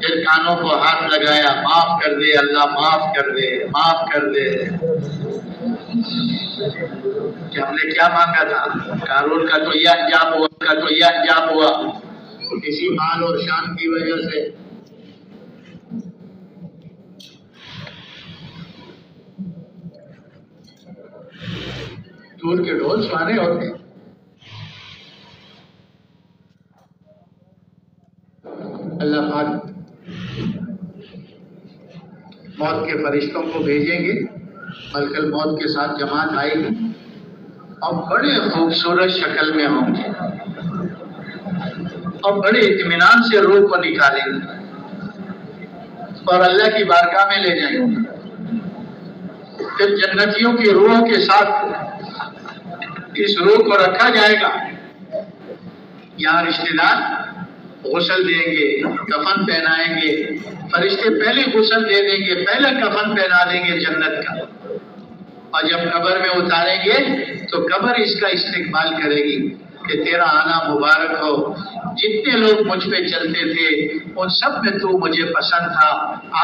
پھر کانوں کو ہاتھ لگایا، معاف کر دے اللہ، معاف کر دے، معاف کر دے. کہ ہم نے کیا مانگا تھا؟ قارون کا تو یہ انجام ہوا کسی مال اور شان کی وجہ سے. دور کے ڈھول سہانے ہوتے. اللہ پاک موت کے فرشتوں کو بھیجیں گے، ملک الموت کے ساتھ جماعت آئے گی اور بڑے خوبصورت شکل میں ہوں گے اور بڑے اطمینان سے روح کو نکالیں گے اور اللہ کی بارگاہ میں لے جائیں گے. پھر جنتیوں کی روحوں کے ساتھ اس روح کو رکھا جائے گا. یہاں رشتہ دار غسل دیں گے، کفن پہنائیں گے. فرشتے پہلے غسل دے دیں گے، پہلے کفن پہنا دیں گے جنت کا. اور جب قبر میں اتاریں گے تو قبر اس کا استقبال کرے گی کہ تیرا آنا مبارک ہو. جتنے لوگ مجھ پہ چلتے تھے ان سب میں تو مجھے پسند تھا.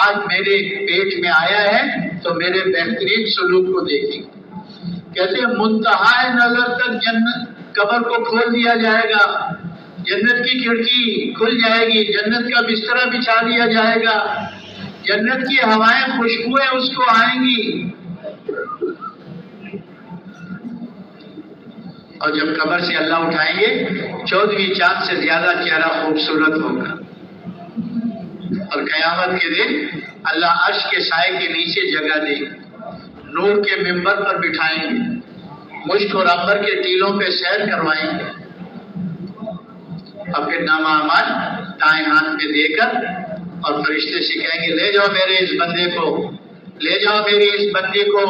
آج میرے پیٹ میں آیا ہے تو میرے بہترین سلوک کو دیکھیں. کہتے ہیں منتہا نظر تک جنت قبر کو کھول دیا جائے گا، جنت کی کھڑکی کھل جائے گی، جنت کا بستر بچھا دیا جائے گا، جنت کی ہوائیں خوشبوئیں اس کو آئیں گی. اور جب قبر سے اللہ اٹھائیں گے 14ویں چاند سے زیادہ چہرہ خوبصورت ہوگا. اور قیامت کے دن اللہ عرش کے سائے کے نیچے جگہ دے گی، نور کے ممبر پر بٹھائیں گے، مشک اور عنبر کے ٹیلوں پہ سیر کروائیں گے. اور پھر نامہ اعمال دائیں ہاتھ پہ دے کر اور فرشتے سے کہیں گے لے جاؤ میرے اس بندے کو، لے جاؤ میری اس بندی کو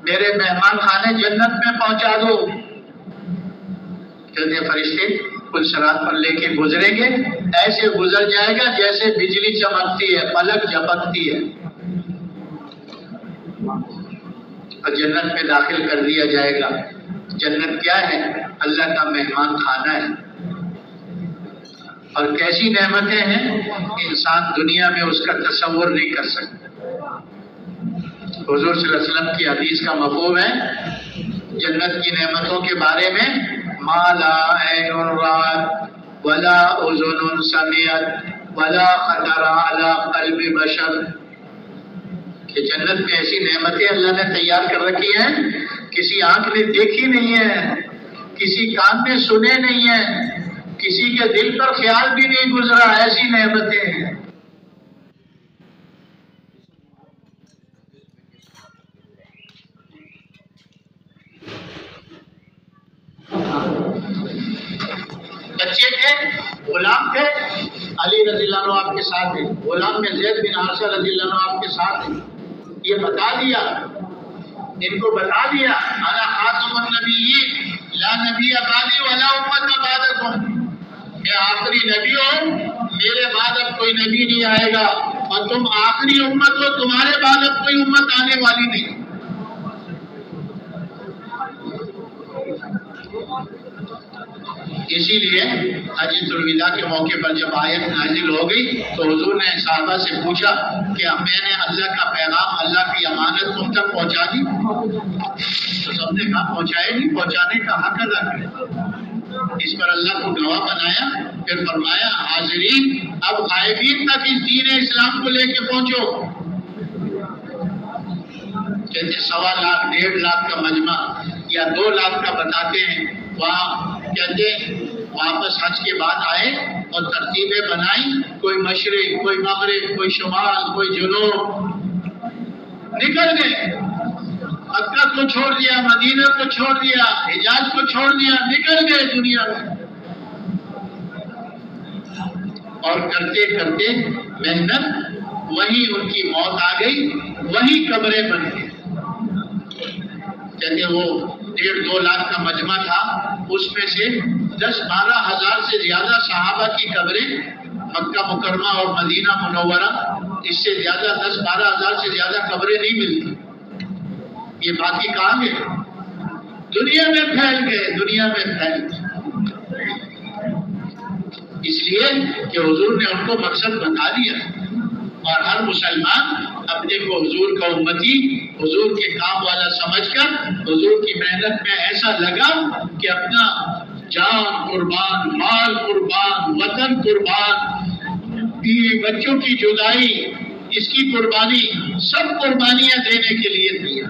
میرے مہمان خانے جنت میں پہنچا دو. کہتے فرشتے پل صراط پر لے کے گزریں گے، ایسے گزر جائے گا جیسے بجلی چمکتی ہے، پلک جھپکتی ہے. اور جنت میں داخل کر دیا جائے گا. جنت کیا ہے؟ اللہ کا مہمان خانہ ہے. اور کیسی نعمتیں ہیں انسان دنیا میں اس کا تصور نہیں کر سکتا. حضور صلی اللہ علیہ وسلم کی حدیث کا مفہوم ہے جنت کی نعمتوں کے بارے میں ما لا عین رأت ولا اذن سمعت ولا خطر علی قلب بشر. کہ جنت میں ایسی نعمتیں اللہ نے تیار کر رکھی ہیں کسی آنکھ نے دیکھی نہیں ہے، کسی کان نے سنے نہیں ہے، کسی کے دل پر خیال بھی نہیں گزرا. ایسی نعمتیں ہیں. بچے تھے، غلام تھے، علی رضی اللہ عنہ آپ کے ساتھ ہیں، غلام میں زید بن حارثہ رضی اللہ عنہ آپ کے ساتھ ہیں. یہ بتا دیا، ان کو بتا دیا انا خاتم النبیین لا نبی بعدی ولا امت بعدکم، میں آخری نبی ہوں، میرے بعد اب کوئی نبی نہیں آئے گا، اور تم آخری امت ہو، تمہارے بعد اب کوئی امت آنے والی نہیں. اسی لیے حجۃ الوداع کے موقع پر جب آیت نازل ہو گئی تو حضور نے صحابہ سے پوچھا کہ میں نے اللہ کا پیغام، اللہ کی امانت تم تک پہنچا دی؟ تو سب نے کہا پہنچائے نہیں، پہنچانے کا حق ادا کرے. اس پر اللہ کو گواہ بنایا، پھر فرمایا حاضرین اب غائبین تک اس دین اسلام کو لے کے پہنچو. کہتے 1.25 لاکھ 1.5 لاکھ کا مجمع یا 2 لاکھ کا بتاتے ہیں، وہاں کہتے واپس حج کے بعد آئے اور ترتیبیں بنائی، کوئی مشرق، کوئی مغرب، کوئی شمال، کوئی جنوب، نکل گئے. مکہ کو چھوڑ دیا، مدینہ کو چھوڑ دیا، حجاز کو چھوڑ دیا، نکل گئے دنیا میں. اور کرتے کرتے محنت، وہیں ان کی موت آ گئی، وہیں قبریں بن گئی. کہتے وہ 1.5-2 لاکھ کا مجمع تھا، اس میں سے 10-12 ہزار سے زیادہ صحابہ کی قبریں مکہ مکرمہ اور مدینہ منورہ، اس سے زیادہ 10-12 ہزار سے زیادہ قبریں نہیں ملتی. یہ باقی کہاں گئے؟ دنیا میں پھیل گئے، دنیا میں پھیل گئے. اس لیے کہ حضور نے ان کو مقصد بتا دیا، اور ہر مسلمان اپنے کو حضور کا امتی، حضور کے کام والا سمجھ کر حضور کی محنت میں ایسا لگا کہ اپنا جان قربان، مال قربان، وطن قربان، بیوی بچوں کی جدائی، اس کی قربانی، سب قربانیاں دینے کے لیے دیا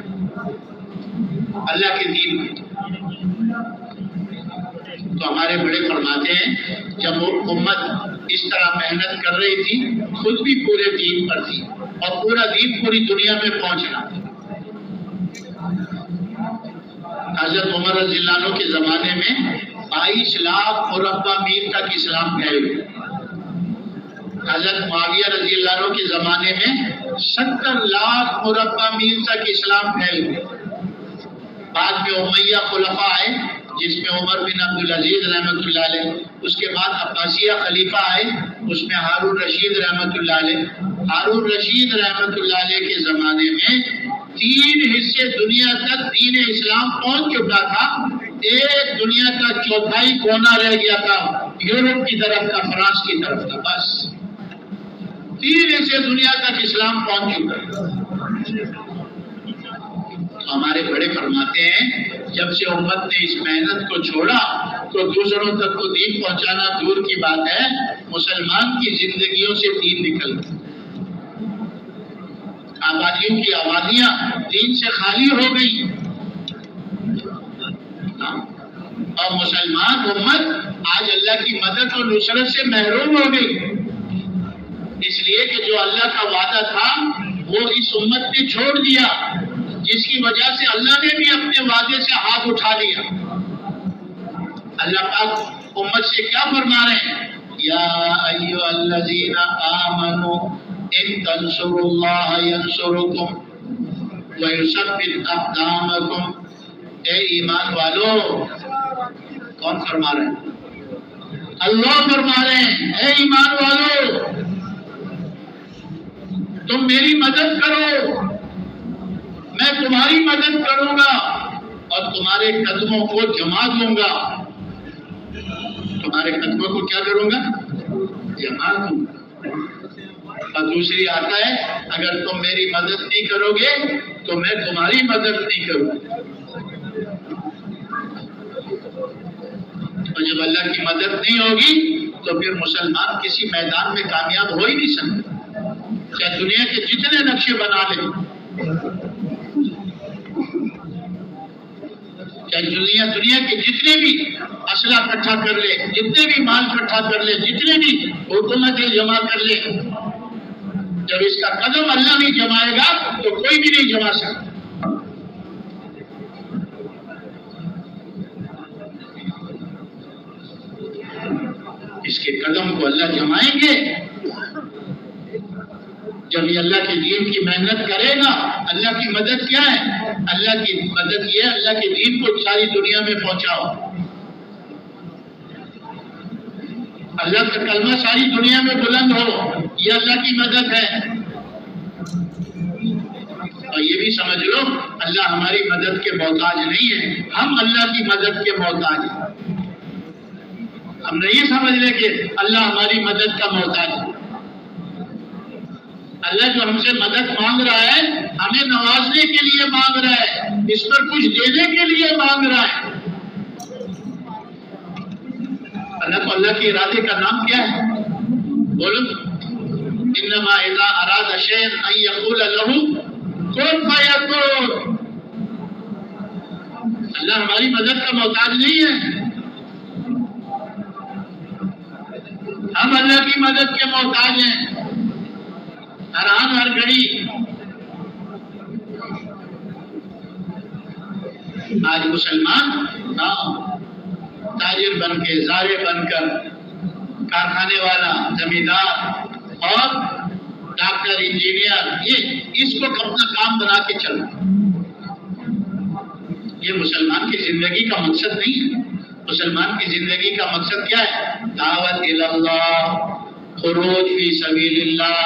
اللہ کے دین میں. تو ہمارے بڑے فرماتے ہیں جب وہ امت اس طرح محنت کر رہی تھی، خود بھی پورے دین پر تھی اور پورا دین پوری دنیا میں پہنچنا تھا. حضرت عمر رضی اللہ عنہ کے زمانے میں 22 لاکھ مربع میل تک اسلام پھیل گیا. حضرت معاویہ رضی اللہ عنہ کے زمانے میں 70 لاکھ مربع میل تک اسلام پھیل گیا. بعد میں امیہ خلفاء آئے جس میں عمر بن عبدالعزیز رحمۃ اللہ علیہ، اس کے بعد عباسیہ خلیفہ آئے، اس میں ہارون رشید رحمۃ اللہ علیہ. ہارون رشید رحمۃ اللہ علیہ کے زمانے میں 3 حصے دنیا تک دین اسلام پہنچ چکا تھا. ایک دنیا کا 1/4 کونا رہ گیا تھا، یورپ کی طرف کا، فرانس کی طرف کا. بس 3 حصے دنیا تک اسلام پہنچ چکا تھا. ہمارے بڑے فرماتے ہیں جب سے امت نے اس محنت کو چھوڑا تو دوسروں تک کو دین پہنچانا دور کی بات ہے، مسلمان کی زندگیوں سے دین نکل گیا. آبادیوں کی آبادیاں دین سے خالی ہو گئی اور مسلمان امت آج اللہ کی مدد اور نصرت سے محروم ہو گئی. اس لیے کہ جو اللہ کا وعدہ تھا وہ اس امت نے چھوڑ دیا، جس کی وجہ سے اللہ نے بھی اپنے وعدے سے ہاتھ اٹھا لیا. اللہ پاک امت سے کیا فرما رہے ہیں؟ یا ایھا الذین آمنوا ان تنصروا اللہ ینصرکم ویثبت اقدامکم. اے ایمان والو، کون فرما رہے ہیں؟ اللہ فرما رہے ہیں اے ایمان والو تم میری مدد کرو، میں تمہاری مدد کروں گا اور تمہارے قدموں کو جما دوں گا. تمہارے قدموں کو کیا کروں گا؟ جما دوں گا. اور دوسری آتا ہے اگر تم میری مدد نہیں کرو گے تو میں تمہاری مدد نہیں کروں گا. اور جب اللہ کی مدد نہیں ہوگی تو پھر مسلمان کسی میدان میں کامیاب ہو ہی نہیں سکتا، چاہے دنیا کے جتنے نقشے بنا لیں، چاہے دنیا کے جتنے بھی اسلحہ اکٹھا کر لے، جتنے بھی مال اکٹھا کر لے، جتنے بھی حکومتیں جمع کر لے، جب اس کا قدم اللہ نہیں جمائے گا تو کوئی بھی نہیں جما سکتا. اس کے قدم کو اللہ جمائیں گے جب یہ اللہ کے دین کی محنت کرے گا. اللہ کی مدد کیا ہے؟ اللہ کی مدد یہ ہے اللہ کے دین کو ساری دنیا میں پہنچاؤ. اللہ کا کلمہ ساری دنیا میں بلند ہو، یہ اللہ کی مدد ہے. اور یہ بھی سمجھ لو اللہ ہماری مدد کے محتاج نہیں ہے، ہم اللہ کی مدد کے محتاج ہیں. ہم نہیں سمجھ لے کہ اللہ ہماری مدد کا محتاج ہے. اللہ جو ہم سے مدد مانگ رہا ہے ہمیں نوازنے کے لیے مانگ رہا ہے، اس پر کچھ دینے کے لیے مانگ رہا ہے. اللہ کو اللہ کے ارادے کا نام کیا ہے؟ بولو. انما اذا اراد شيئا ان يقول له كن فيكون. اللہ ہماری مدد کا محتاج نہیں ہے، ہم اللہ کی مدد کے محتاج ہیں. ہر آن ہر گھڑی آج مسلمان تاجر بن کے، زارے بن کر، کارخانے والا، زمیندار اور ڈاکٹر، انجینئر، یہ اس کو اپنا کام بنا کے چلنا، یہ مسلمان کی زندگی کا مقصد نہیں ہے. مسلمان کی زندگی کا مقصد کیا ہے؟ دعوت اللہ، خروج فی سبیل اللہ،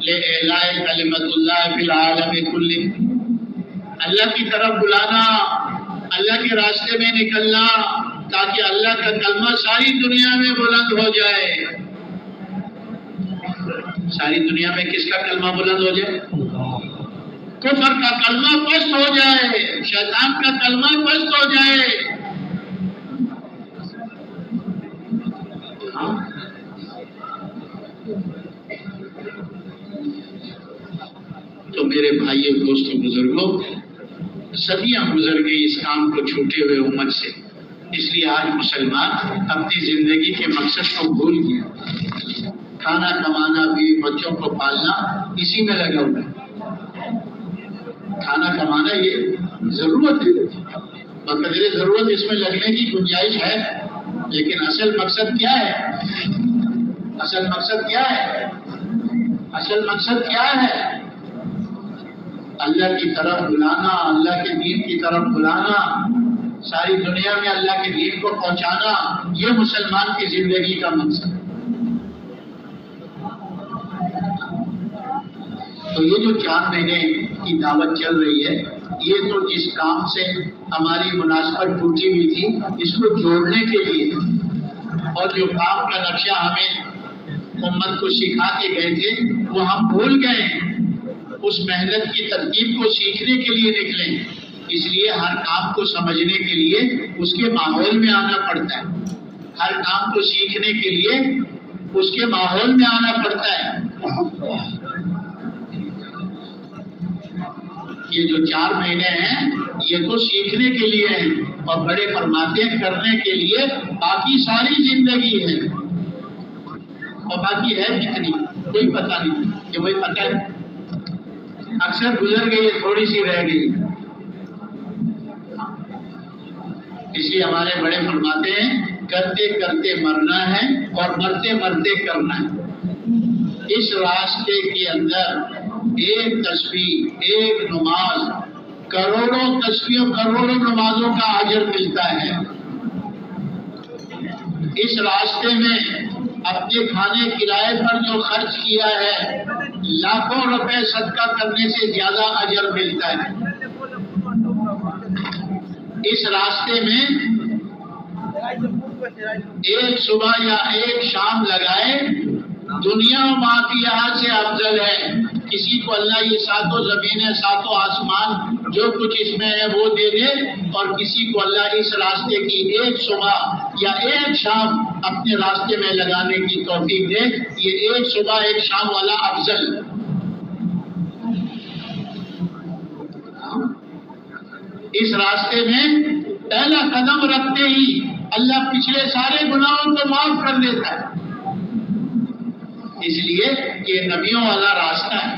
لإعلاء کلمۃ اللہ فی العالم کلہ، اللہ کی طرف بلانا، اللہ کے راستے میں نکلنا تاکہ اللہ کا کلمہ ساری دنیا میں بلند ہو جائے۔ ساری دنیا میں کس کا کلمہ بلند ہو جائے؟ کفر کا کلمہ پست ہو جائے، شیطان کا کلمہ پست ہو جائے۔ تو میرے بھائیوں، دوستوں، بزرگوں، صدیاں گزر گئی اس کام کو چھوٹے ہوئے امت سے، اس لیے آج مسلمان اپنی زندگی کے مقصد کو بھول گیا۔ کھانا کمانا، بیوی بچوں کو پالنا، اسی میں لگا ہوا ہے۔ کھانا کمانا یہ ضرورت ہے، بقدر ضرورت اس میں لگنے کی گنجائش ہے، لیکن اصل مقصد کیا ہے؟ اصل مقصد کیا ہے؟ اصل مقصد کیا ہے؟ اللہ کی طرف بلانا، اللہ کے دین کی طرف بلانا، ساری دنیا میں اللہ کے دین کو پہنچانا، یہ مسلمان کی زندگی کا مقصد ہے۔ تو یہ جو 4 مہینے کی دعوت چل رہی ہے، یہ تو جس کام سے ہماری مناسبت ٹوٹی ہوئی تھی اس کو جوڑنے کے لیے، اور جو کام کا نقشہ ہمیں امت کو سکھا کے گئے تھے وہ ہم بھول گئے، اس محنت کی ترتیب کو سیکھنے کے لیے نکلیں۔ اس لیے ہر کام کو سمجھنے کے لیے اس کے ماحول میں آنا پڑتا ہے، ہر کام کو سیکھنے کے لیے اس کے ماحول میں آنا پڑتا ہے۔ یہ جو 4 مہینے ہیں یہ تو سیکھنے کے لیے ہیں، اور بڑے فرماتے ہیں کرنے کے لیے باقی ساری زندگی ہے، اور باقی ہے کتنی کوئی پتہ نہیں، کہ وہی پتہ ہے اکثر گزر گئی ہے، تھوڑی سی رہ گئی۔ اس لیے ہمارے بڑے فرماتے ہیں کرتے کرتے مرنا ہے اور مرتے مرتے کرنا ہے۔ اس راستے کے اندر ایک تسبیح، ایک نماز، کروڑوں تسبیحوں، کروڑوں نمازوں کا اجر ملتا ہے۔ اس راستے میں اپنے کھانے کرائے پر جو خرچ کیا ہے، لاکھوں روپے صدقہ کرنے سے زیادہ اجر ملتا ہے۔ اس راستے میں ایک صبح یا ایک شام لگائے، دنیا و ما فیہا سے افضل ہے۔ کسی کو اللہ یہ 7 زمینیں 7 آسمان جو کچھ اس میں ہے وہ دے دے، اور کسی کو اللہ اس راستے کی ایک صبح یا ایک شام اپنے راستے میں لگانے کی توفیق دے، یہ ایک صبح ایک شام والا افضل۔ اس راستے میں پہلا قدم رکھتے ہی اللہ پچھلے سارے گناہوں کو معاف کر دیتا ہے، اس لیے کہ نبیوں والا راستہ ہے۔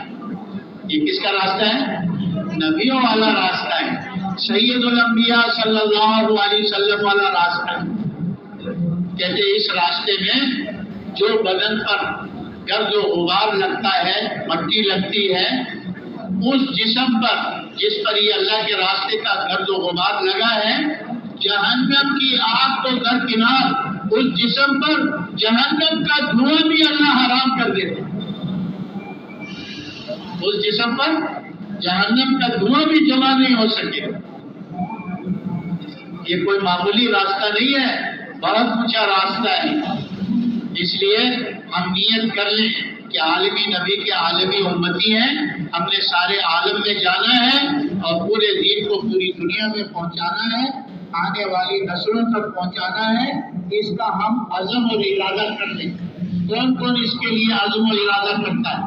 یہ کس کا راستہ ہے؟ نبیوں والا راستہ ہے، سید الانبیاء صلی اللہ علیہ وسلم والا راستہ ہے۔ کہتے اس راستے میں جو بدن پر گرد و غبار لگتا ہے، مٹی لگتی ہے، اس جسم پر جس پر یہ اللہ کے راستے کا گرد و غبار لگا ہے، جہنم کی آگ کو درکنار اس جسم پر جہنم کا دھواں بھی اللہ حرام کر دیتا ہے۔ اس جسم پر جہنم کا دھواں بھی جمع نہیں ہو سکے۔ یہ کوئی معمولی راستہ نہیں ہے، بہت اونچا راستہ ہے۔ اس لیے ہم نیت کر لیں کہ عالمی نبی کے عالمی امتی ہیں، ہم نے سارے عالم میں جانا ہے اور پورے دین کو پوری دنیا میں پہنچانا ہے، آنے والی نسلوں تک پہنچانا ہے۔ اس کا ہم عزم اور ارادہ کر لیں۔ کون کون اس کے لیے عزم اور ارادہ کرتا ہے؟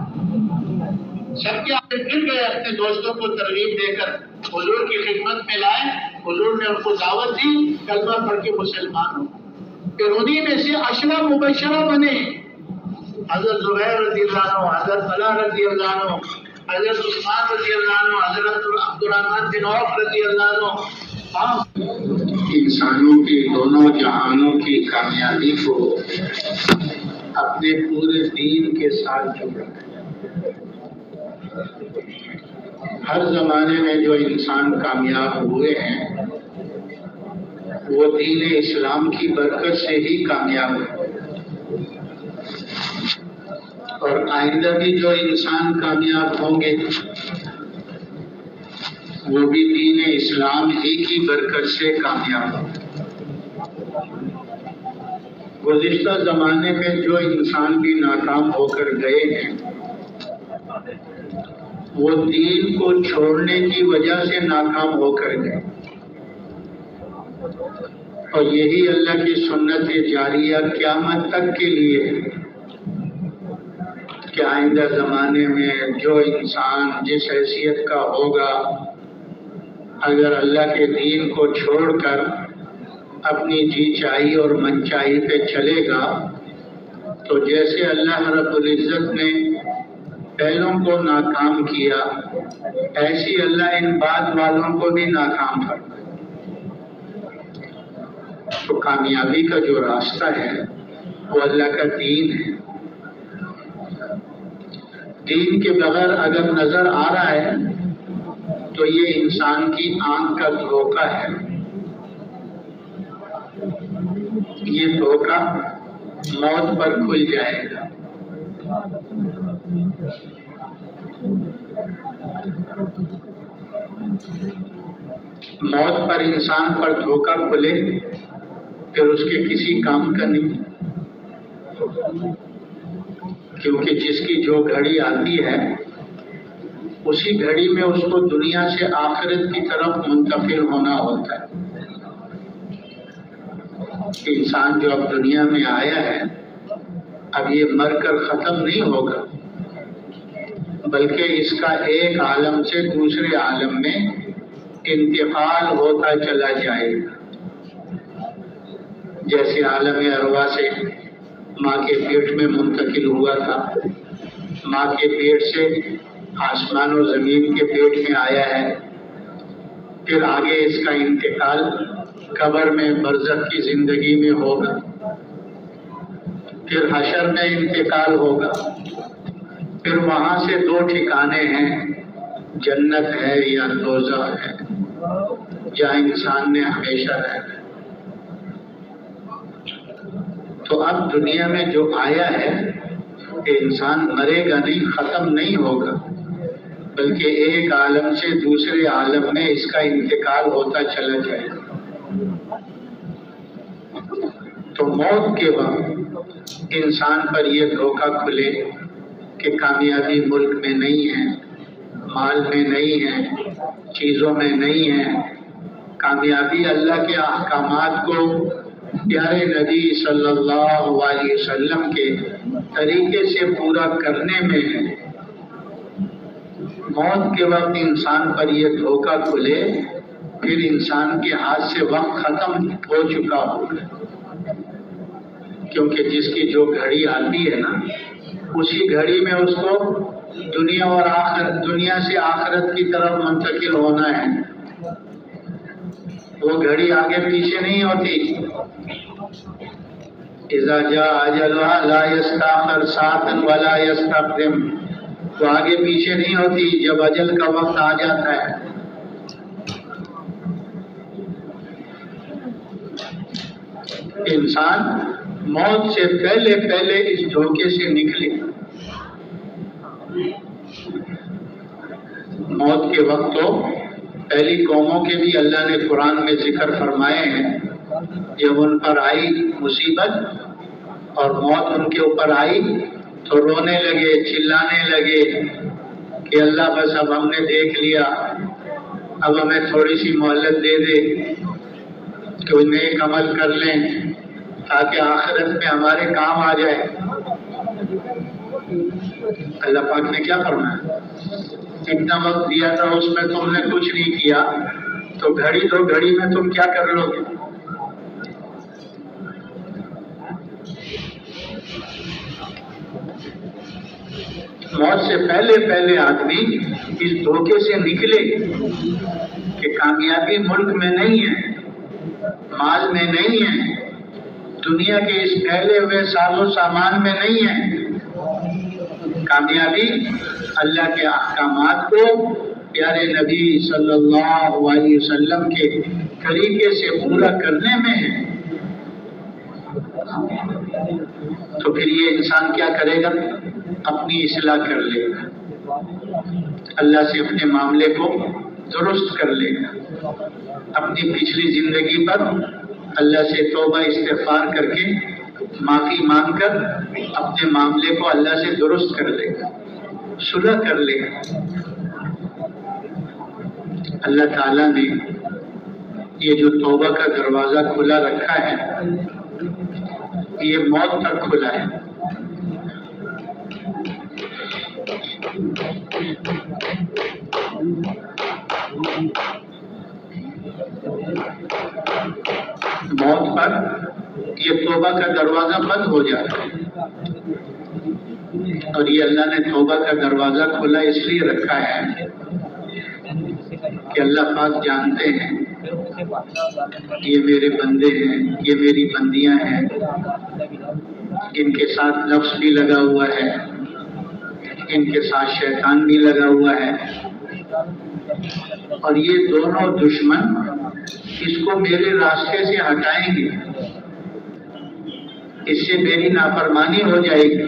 سب کے آگے پھر گئے، اپنے دوستوں کو ترغیب دے کر حضور کی خدمت میں لائے، حضور نے ان کو دعوت دی، کلمہ پڑھ کے مسلمان ہو، پھر انہی میں سے 10 مبشرہ بنے، حضرت زبیر رضی اللہ عنہ، حضرت طلحہ رضی اللہ عنہ، حضرت عثمان رضی اللہ عنہ، حضرت عبدالرحمن بن عوف رضی اللہ عنہ۔ انسانوں کے دونوں جہانوں کی کامیابی کو اپنے پورے دین کے ساتھ جوڑا ہے۔ ہر زمانے میں جو انسان کامیاب ہوئے ہیں وہ دین اسلام کی برکت سے ہی کامیاب ہے، اور آئندہ بھی جو انسان کامیاب ہوں گے وہ بھی دین اسلام ہی کی برکت سے کامیاب ہوں۔ گزشتہ زمانے میں جو انسان بھی ناکام ہو کر گئے ہیں وہ دین کو چھوڑنے کی وجہ سے ناکام ہو کر گئے، اور یہی اللہ کی سنت جاریہ قیامت تک کے لیے ہے کہ آئندہ زمانے میں جو انسان جس حیثیت کا ہوگا اگر اللہ کے دین کو چھوڑ کر اپنی جی چاہی اور من چاہی پہ چلے گا تو جیسے اللہ رب العزت نے پہلوں کو ناکام کیا ایسی اللہ ان بعد والوں کو بھی ناکام فرمائے۔ تو کامیابی کا جو راستہ ہے وہ اللہ کا دین ہے۔ دین کے بغیر اگر نظر آ رہا ہے تو یہ انسان کی آنکھ کا دھوکہ ہے، یہ دھوکہ موت پر کھل جائے گا۔ موت پر انسان پر دھوکہ کھلے پھر اس کے کسی کام کا نہیں، کیونکہ جس کی جو گھڑی آتی ہے اسی گھڑی میں اس کو دنیا سے آخرت کی طرف منتقل ہونا ہوتا ہے۔ انسان جو اب دنیا میں آیا ہے اب یہ مر کر ختم نہیں ہوگا، بلکہ اس کا ایک عالم سے دوسرے عالم میں انتقال ہوتا چلا جائے گا۔ جیسے عالم ارواح سے ماں کے پیٹ میں منتقل ہوا تھا، ماں کے پیٹ سے آسمان و زمین کے پیٹ میں آیا ہے، پھر آگے اس کا انتقال قبر میں برزخ کی زندگی میں ہوگا، پھر حشر میں انتقال ہوگا، پھر وہاں سے دو ٹھکانے ہیں، جنت ہے یا دوزخ ہے، جہاں انسان نے ہمیشہ رہنا۔ تو اب دنیا میں جو آیا ہے کہ انسان مرے گا نہیں، ختم نہیں ہوگا، بلکہ ایک عالم سے دوسرے عالم میں اس کا انتقال ہوتا چلا جائے گا۔ تو موت کے وقت انسان پر یہ دھوکہ کھلے کہ کامیابی ملک میں نہیں ہے، مال میں نہیں ہے، چیزوں میں نہیں ہے، کامیابی اللہ کے احکامات کو پیارے نبی صلی اللہ علیہ وسلم کے طریقے سے پورا کرنے میں ہے۔ موت کے وقت انسان پر یہ دھوکہ کھلے پھر انسان کے ہاتھ سے وقت ختم ہو چکا ہوگا، کیونکہ جس کی جو گھڑی آتی ہے نا اسی گھڑی میں اس کو دنیا سے آخرت کی طرف منتقل ہونا ہے۔ وہ گھڑی آگے پیچھے نہیں ہوتی۔ اذا جاء اجلها لا يستأخر ساعة ولا يستقدم، وہ آگے پیچھے نہیں ہوتی، جب اجل کا وقت آ جاتا ہے۔ انسان موت سے پہلے پہلے اس دھوکے سے نکلے۔ موت کے وقت تو پہلی قوموں کے بھی اللہ نے قرآن میں ذکر فرمائے ہیں، جب ان پر آئی مصیبت اور موت ان کے اوپر آئی تو رونے لگے، چلانے لگے کہ اللہ بس اب ہم نے دیکھ لیا، اب ہمیں تھوڑی سی مہلت دے دے، کوئی نیک عمل کر لیں تاکہ آخرت میں ہمارے کام آ جائے۔ اللہ پاک نے کیا فرمایا؟ اتنا وقت دیا تھا اس میں تم نے کچھ نہیں کیا، تو گھڑی دو گھڑی میں تم کیا کر لو گے؟ موت سے پہلے پہلے آدمی اس دھوکے سے نکلے کہ کامیابی ملک میں نہیں ہے، مال میں نہیں ہے، دنیا کے اس پھیلے ہوئے ساز و سامان میں نہیں ہے، کامیابی اللہ کے احکامات کو پیارے نبی صلی اللہ علیہ وسلم کے طریقے سے پورا کرنے میں ہے تو پھر یہ انسان کیا کرے گا؟ اپنی اصلاح کر لے گا، اللہ سے اپنے معاملے کو درست کر لے گا، اپنی پچھلی زندگی پر اللہ سے توبہ استغفار کر کے معافی مانگ کر اپنے معاملے کو اللہ سے درست کر لے گا، صلح کر لے گا۔ اللہ تعالیٰ نے یہ جو توبہ کا دروازہ کھلا رکھا ہے یہ موت تک کھلا ہے۔ موت پر یہ توبہ کا دروازہ بند ہو جاتا ہے، اور یہ اللہ نے توبہ کا دروازہ کھلا اس لیے رکھا ہے کہ اللہ پاک جانتے ہیں یہ میرے بندے ہیں، یہ میری بندیاں ہیں، ان کے ساتھ نفس بھی لگا ہوا ہے، ان کے ساتھ شیطان بھی لگا ہوا ہے، اور یہ دونوں دشمن اس کو میرے راستے سے ہٹائیں گے، اس سے میری نافرمانی ہو جائے گی،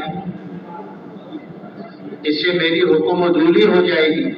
اس سے میری حکم و دولی ہو جائے گی،